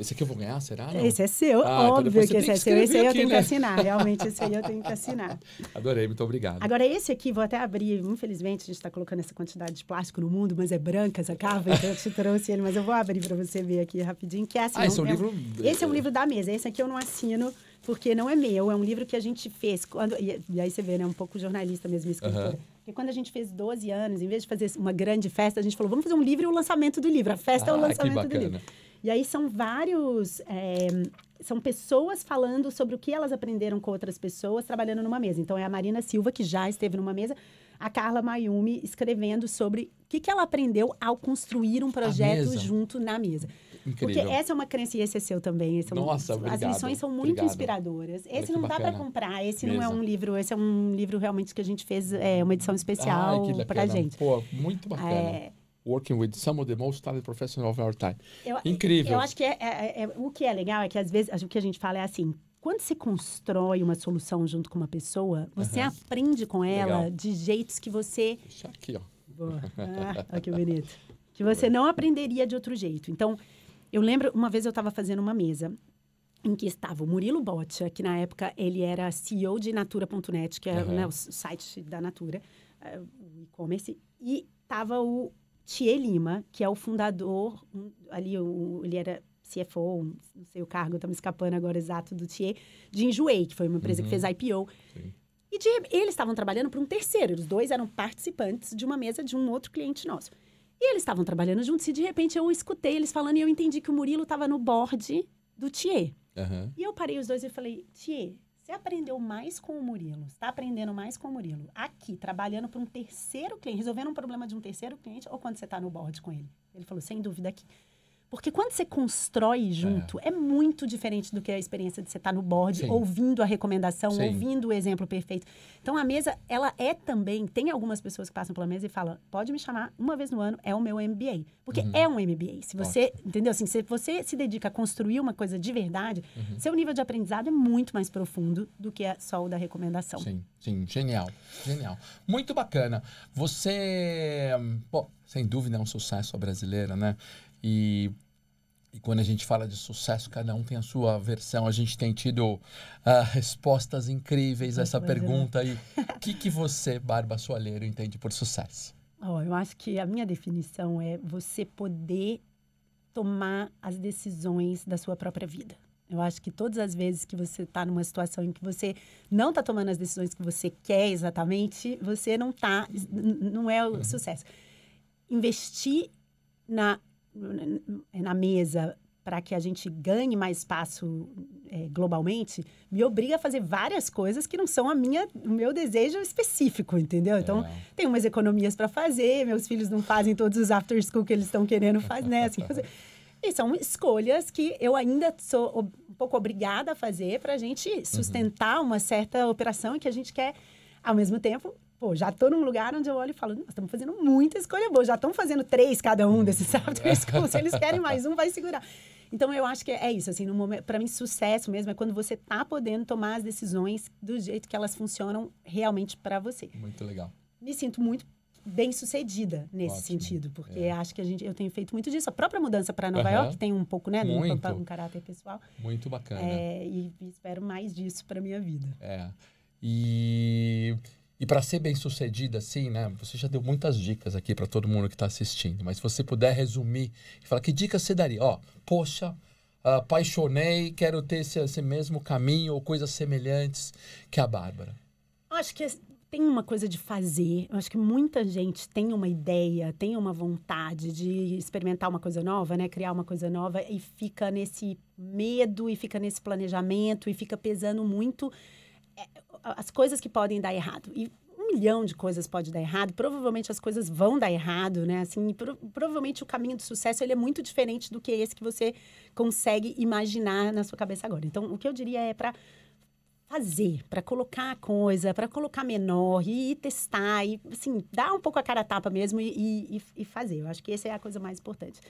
esse aqui eu vou ganhar, será? Não? Esse é seu, então óbvio que esse é seu. Esse aí eu tenho que né? assinar, realmente, esse aí eu tenho que assinar. Adorei, muito obrigado. Agora, esse aqui, vou até abrir, infelizmente, a gente está colocando essa quantidade de plástico no mundo, mas é branca essa capa, então eu te trouxe ele, mas eu vou abrir para você ver aqui rapidinho, que é assim... esse é um livro... Esse é um livro da mesa, esse aqui eu não assino, porque não é meu, é um livro que a gente fez, e aí você vê, né, um pouco jornalista mesmo, escritora. Porque quando a gente fez 12 anos, em vez de fazer uma grande festa, a gente falou, vamos fazer um livro e o lançamento do livro. A festa é o lançamento do livro. E aí são vários... são pessoas falando sobre o que elas aprenderam com outras pessoas trabalhando numa mesa. Então, é a Marina Silva, que já esteve numa mesa, a Carla Mayumi escrevendo sobre o que ela aprendeu ao construir um projeto junto na mesa. Incrível. Porque essa é uma crença e esse é seu também. Nossa, obrigado. As lições são muito inspiradoras. Esse não dá para comprar, esse não é um livro, esse é um livro realmente que a gente fez, uma edição especial para a gente. Pô, muito bacana. Working with some of the most talented professionals of our time. Incrível. Eu acho que o que é legal é que, às vezes, o que a gente fala é assim, quando você constrói uma solução junto com uma pessoa, você aprende com ela de jeitos que você... Deixa aqui, ó. Olha que bonito. Que você não aprenderia de outro jeito. Então, eu lembro, uma vez eu estava fazendo uma mesa em que estava o Murilo Boccia, que na época ele era CEO de Natura.net, que é o site da Natura, o e-commerce, e estava o Thier Lima, que é o fundador, ele era CFO, não sei o cargo, está me escapando agora exato do Thier, de Enjoei, que foi uma empresa que fez IPO. Sim. E eles estavam trabalhando para um terceiro, os dois eram participantes de uma mesa de um outro cliente nosso. E eles estavam trabalhando juntos e, de repente, eu escutei eles falando e eu entendi que o Murilo estava no board do Thier. E eu parei os dois e falei, Thier, você aprendeu mais com o Murilo, está aprendendo mais com o Murilo aqui, trabalhando para um terceiro cliente, resolvendo um problema de um terceiro cliente, ou quando você está no board com ele? Ele falou, sem dúvida aqui. Porque quando você constrói junto, é muito diferente do que a experiência de você estar no board, ouvindo a recomendação, ouvindo o exemplo perfeito. Então, a mesa, ela é também... Tem algumas pessoas que passam pela mesa e falam, pode me chamar uma vez no ano, é o meu MBA. Porque é um MBA. Se você, entendeu? Assim, se você se dedica a construir uma coisa de verdade, seu nível de aprendizado é muito mais profundo do que só o da recomendação. Sim. Genial. Muito bacana. Você, sem dúvida, é um sucesso brasileiro, né? E quando a gente fala de sucesso, cada um tem a sua versão. A gente tem tido respostas incríveis a essa pergunta aí. O que você, Bárbara Soalheiro, entende por sucesso? Eu acho que a minha definição é você poder tomar as decisões da sua própria vida. Eu acho que todas as vezes que você está numa situação em que você não está tomando as decisões que você quer exatamente, você não é o sucesso. Investir na mesa para que a gente ganhe mais espaço globalmente, me obriga a fazer várias coisas que não são o meu desejo específico, entendeu? Então, tem umas economias para fazer, meus filhos não fazem todos os after school que eles estão querendo fazer, né? Assim, e são escolhas que eu ainda sou um pouco obrigada a fazer para a gente sustentar uma certa operação e que a gente quer, ao mesmo tempo... já estou num lugar onde eu olho e falo, nós estamos fazendo muita escolha boa, já estão fazendo 3 cada um desses after school, se eles querem mais um, vai segurar. Então, eu acho que é isso, assim, para mim, sucesso mesmo é quando você está podendo tomar as decisões do jeito que elas funcionam realmente para você. Muito legal. Me sinto muito bem-sucedida nesse Ótimo. sentido, porque acho que eu tenho feito muito disso. A própria mudança para Nova York tem um pouco, né, um caráter pessoal. Muito bacana. E espero mais disso para minha vida. E para ser bem-sucedida, assim, né? Você já deu muitas dicas aqui para todo mundo que está assistindo, mas se você puder resumir e falar, que dicas você daria? Poxa, apaixonei, quero ter esse mesmo caminho ou coisas semelhantes que a Bárbara. Acho que tem uma coisa de fazer. Eu acho que muita gente tem uma ideia, tem uma vontade de experimentar uma coisa nova, né? Criar uma coisa nova e fica nesse medo e fica nesse planejamento e fica pesando muito as coisas que podem dar errado. E 1 milhão de coisas pode dar errado. Provavelmente as coisas vão dar errado, né? Assim, provavelmente o caminho do sucesso ele é muito diferente do que esse que você consegue imaginar na sua cabeça agora. Então, o que eu diria é para fazer, para colocar a coisa, para colocar menor e testar, e assim, dar um pouco a cara a tapa mesmo e fazer. Eu acho que essa é a coisa mais importante.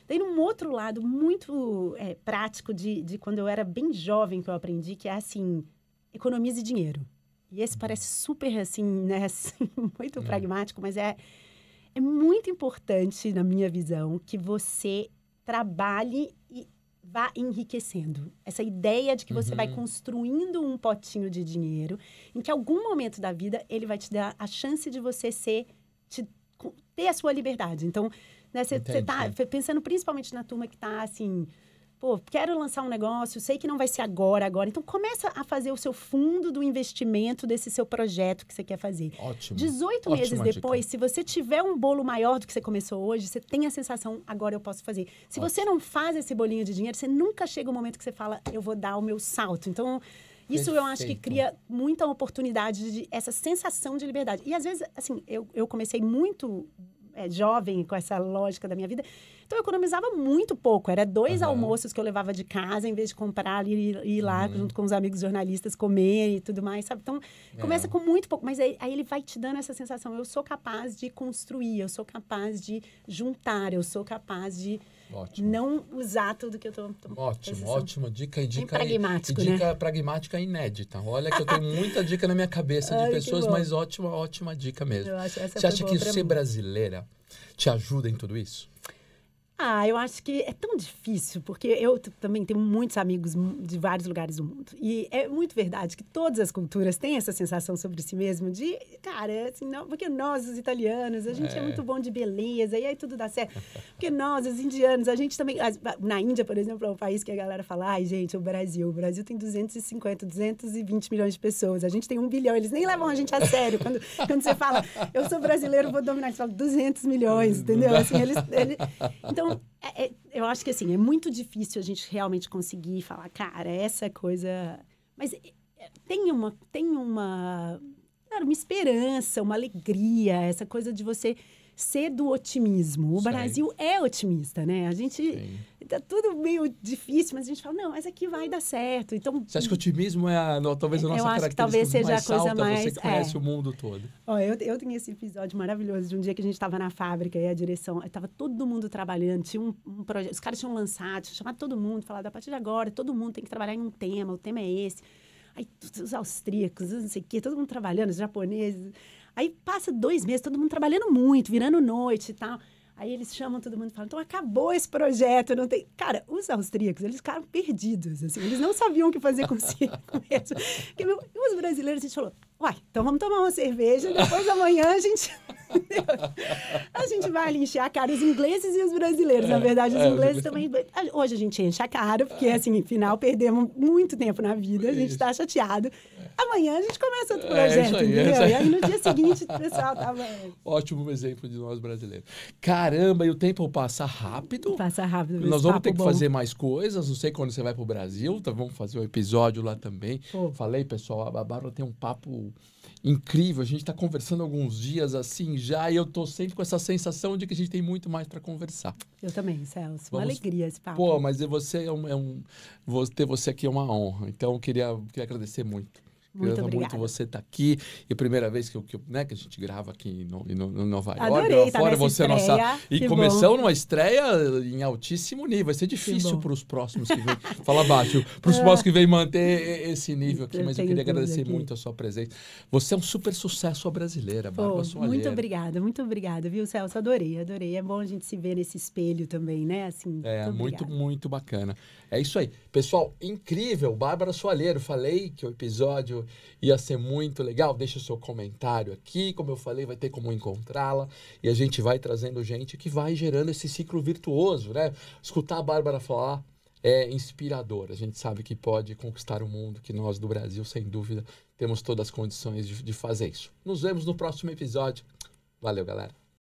Tem um outro lado muito prático de quando eu era bem jovem que eu aprendi, que é assim, economize dinheiro. E esse parece super assim, né, assim, muito pragmático, mas é muito importante, na minha visão, que você trabalhe e vá enriquecendo. Essa ideia de que você vai construindo um potinho de dinheiro, em que algum momento da vida ele vai te dar a chance de você ter a sua liberdade. Então, né, você tá pensando principalmente na turma que tá assim, pô, quero lançar um negócio, sei que não vai ser agora. Então, começa a fazer o seu fundo do investimento desse seu projeto que você quer fazer. Ótimo. 18 meses depois, se você tiver um bolo maior do que você começou hoje, você tem a sensação, agora eu posso fazer. Se você não faz esse bolinho de dinheiro, você nunca chega o momento que você fala, eu vou dar o meu salto. Então, isso eu acho que cria muita oportunidade, essa sensação de liberdade. E, às vezes, assim, eu comecei muito jovem, com essa lógica da minha vida. Então, eu economizava muito pouco. Era 2 almoços que eu levava de casa, em vez de comprar e ir lá junto com os amigos jornalistas, comer e tudo mais, sabe? Então, começa com muito pouco. Mas aí ele vai te dando essa sensação. Eu sou capaz de construir, eu sou capaz de juntar, eu sou capaz de não usar tudo que eu tô Ótima dica. E dica pragmática inédita. Olha que eu tenho muita dica na minha cabeça de pessoas, mas ótima dica mesmo. Você acha que ser brasileira te ajuda em tudo isso? Eu acho que é tão difícil, porque eu também tenho muitos amigos de vários lugares do mundo. E é muito verdade que todas as culturas têm essa sensação sobre si mesmo de, cara, assim, não, porque nós, os italianos, a gente é muito bom de beleza, e aí tudo dá certo. Porque nós, os indianos, a gente também... Na Índia, por exemplo, é um país que a galera fala, ai, gente, o Brasil tem 220 milhões de pessoas, a gente tem 1 bilhão, eles nem levam a gente a sério. Quando você fala, eu sou brasileiro, vou dominar, você fala 200 milhões, entendeu? Assim, então, eu acho que assim, é muito difícil a gente realmente conseguir falar, cara, essa coisa... Mas tem uma esperança, uma alegria, essa coisa de você ser do otimismo. O Brasil é otimista, né? A gente... Tá tudo meio difícil, mas a gente fala, não, mas aqui vai dar certo. Então, você acha que o otimismo é talvez a nossa característica que talvez seja mais a coisa alta, mais... Você que conhece o mundo todo. Eu tenho esse episódio maravilhoso de um dia que a gente estava na fábrica e a direção... Estava todo mundo trabalhando, tinha um projeto... Os caras tinham lançado, tinham chamado todo mundo, falado, a partir de agora, todo mundo tem que trabalhar em um tema, o tema é esse. Aí, os austríacos, não sei o quê, todo mundo trabalhando, os japoneses... Aí passa 2 meses, todo mundo trabalhando muito, virando noite e tal. Aí eles chamam todo mundo e falam, então acabou esse projeto, não tem... Cara, os austríacos, eles ficaram perdidos, assim, eles não sabiam o que fazer com isso. E os brasileiros, a gente falou, então vamos tomar uma cerveja, depois amanhã a gente vai ali encher a cara, os ingleses e os brasileiros, na verdade, os ingleses também... Hoje a gente enche a cara, porque, assim, afinal, perdemos muito tempo na vida, a gente está chateado. Amanhã a gente começa outro projeto, entendeu? E aí, no dia seguinte, o pessoal tava... Ótimo exemplo de nós brasileiros. Caramba, e o tempo passa rápido. Passa rápido. Nós vamos ter que fazer mais coisas, não sei quando você vai pro Brasil, então vamos fazer um episódio lá também. Falei, pessoal, a Bárbara tem um papo incrível, a gente está conversando alguns dias assim já, e eu tô sempre com essa sensação de que a gente tem muito mais para conversar. Eu também, Celso. Uma alegria esse papo. Pô, mas você ter você aqui é uma honra, então eu queria agradecer muito. Muito muito obrigada. você estar aqui. E a primeira vez que a gente grava aqui no Nova York. Adorei estar Fora nessa você estreia. E Que começamos bom. numa estreia em altíssimo nível. Vai ser difícil bom. para os próximos que vêm. Fala baixo. Para os próximos que vêm manter esse nível aqui. Mas eu queria agradecer muito a sua presença. Você é um super sucesso à brasileira, Bárbara Soalheiro. Muito obrigada, viu, Celso? Adorei. É bom a gente se ver nesse espelho também, né? Assim, muito bacana. É isso aí. Pessoal, incrível. Bárbara Soalheiro. Falei que o episódio ia ser muito legal. Deixa o seu comentário aqui. Como eu falei, vai ter como encontrá-la. E a gente vai trazendo gente que vai gerando esse ciclo virtuoso, né? Escutar a Bárbara falar é inspirador. A gente sabe que pode conquistar o mundo, que nós do Brasil, sem dúvida, temos todas as condições de fazer isso. Nos vemos no próximo episódio. Valeu, galera.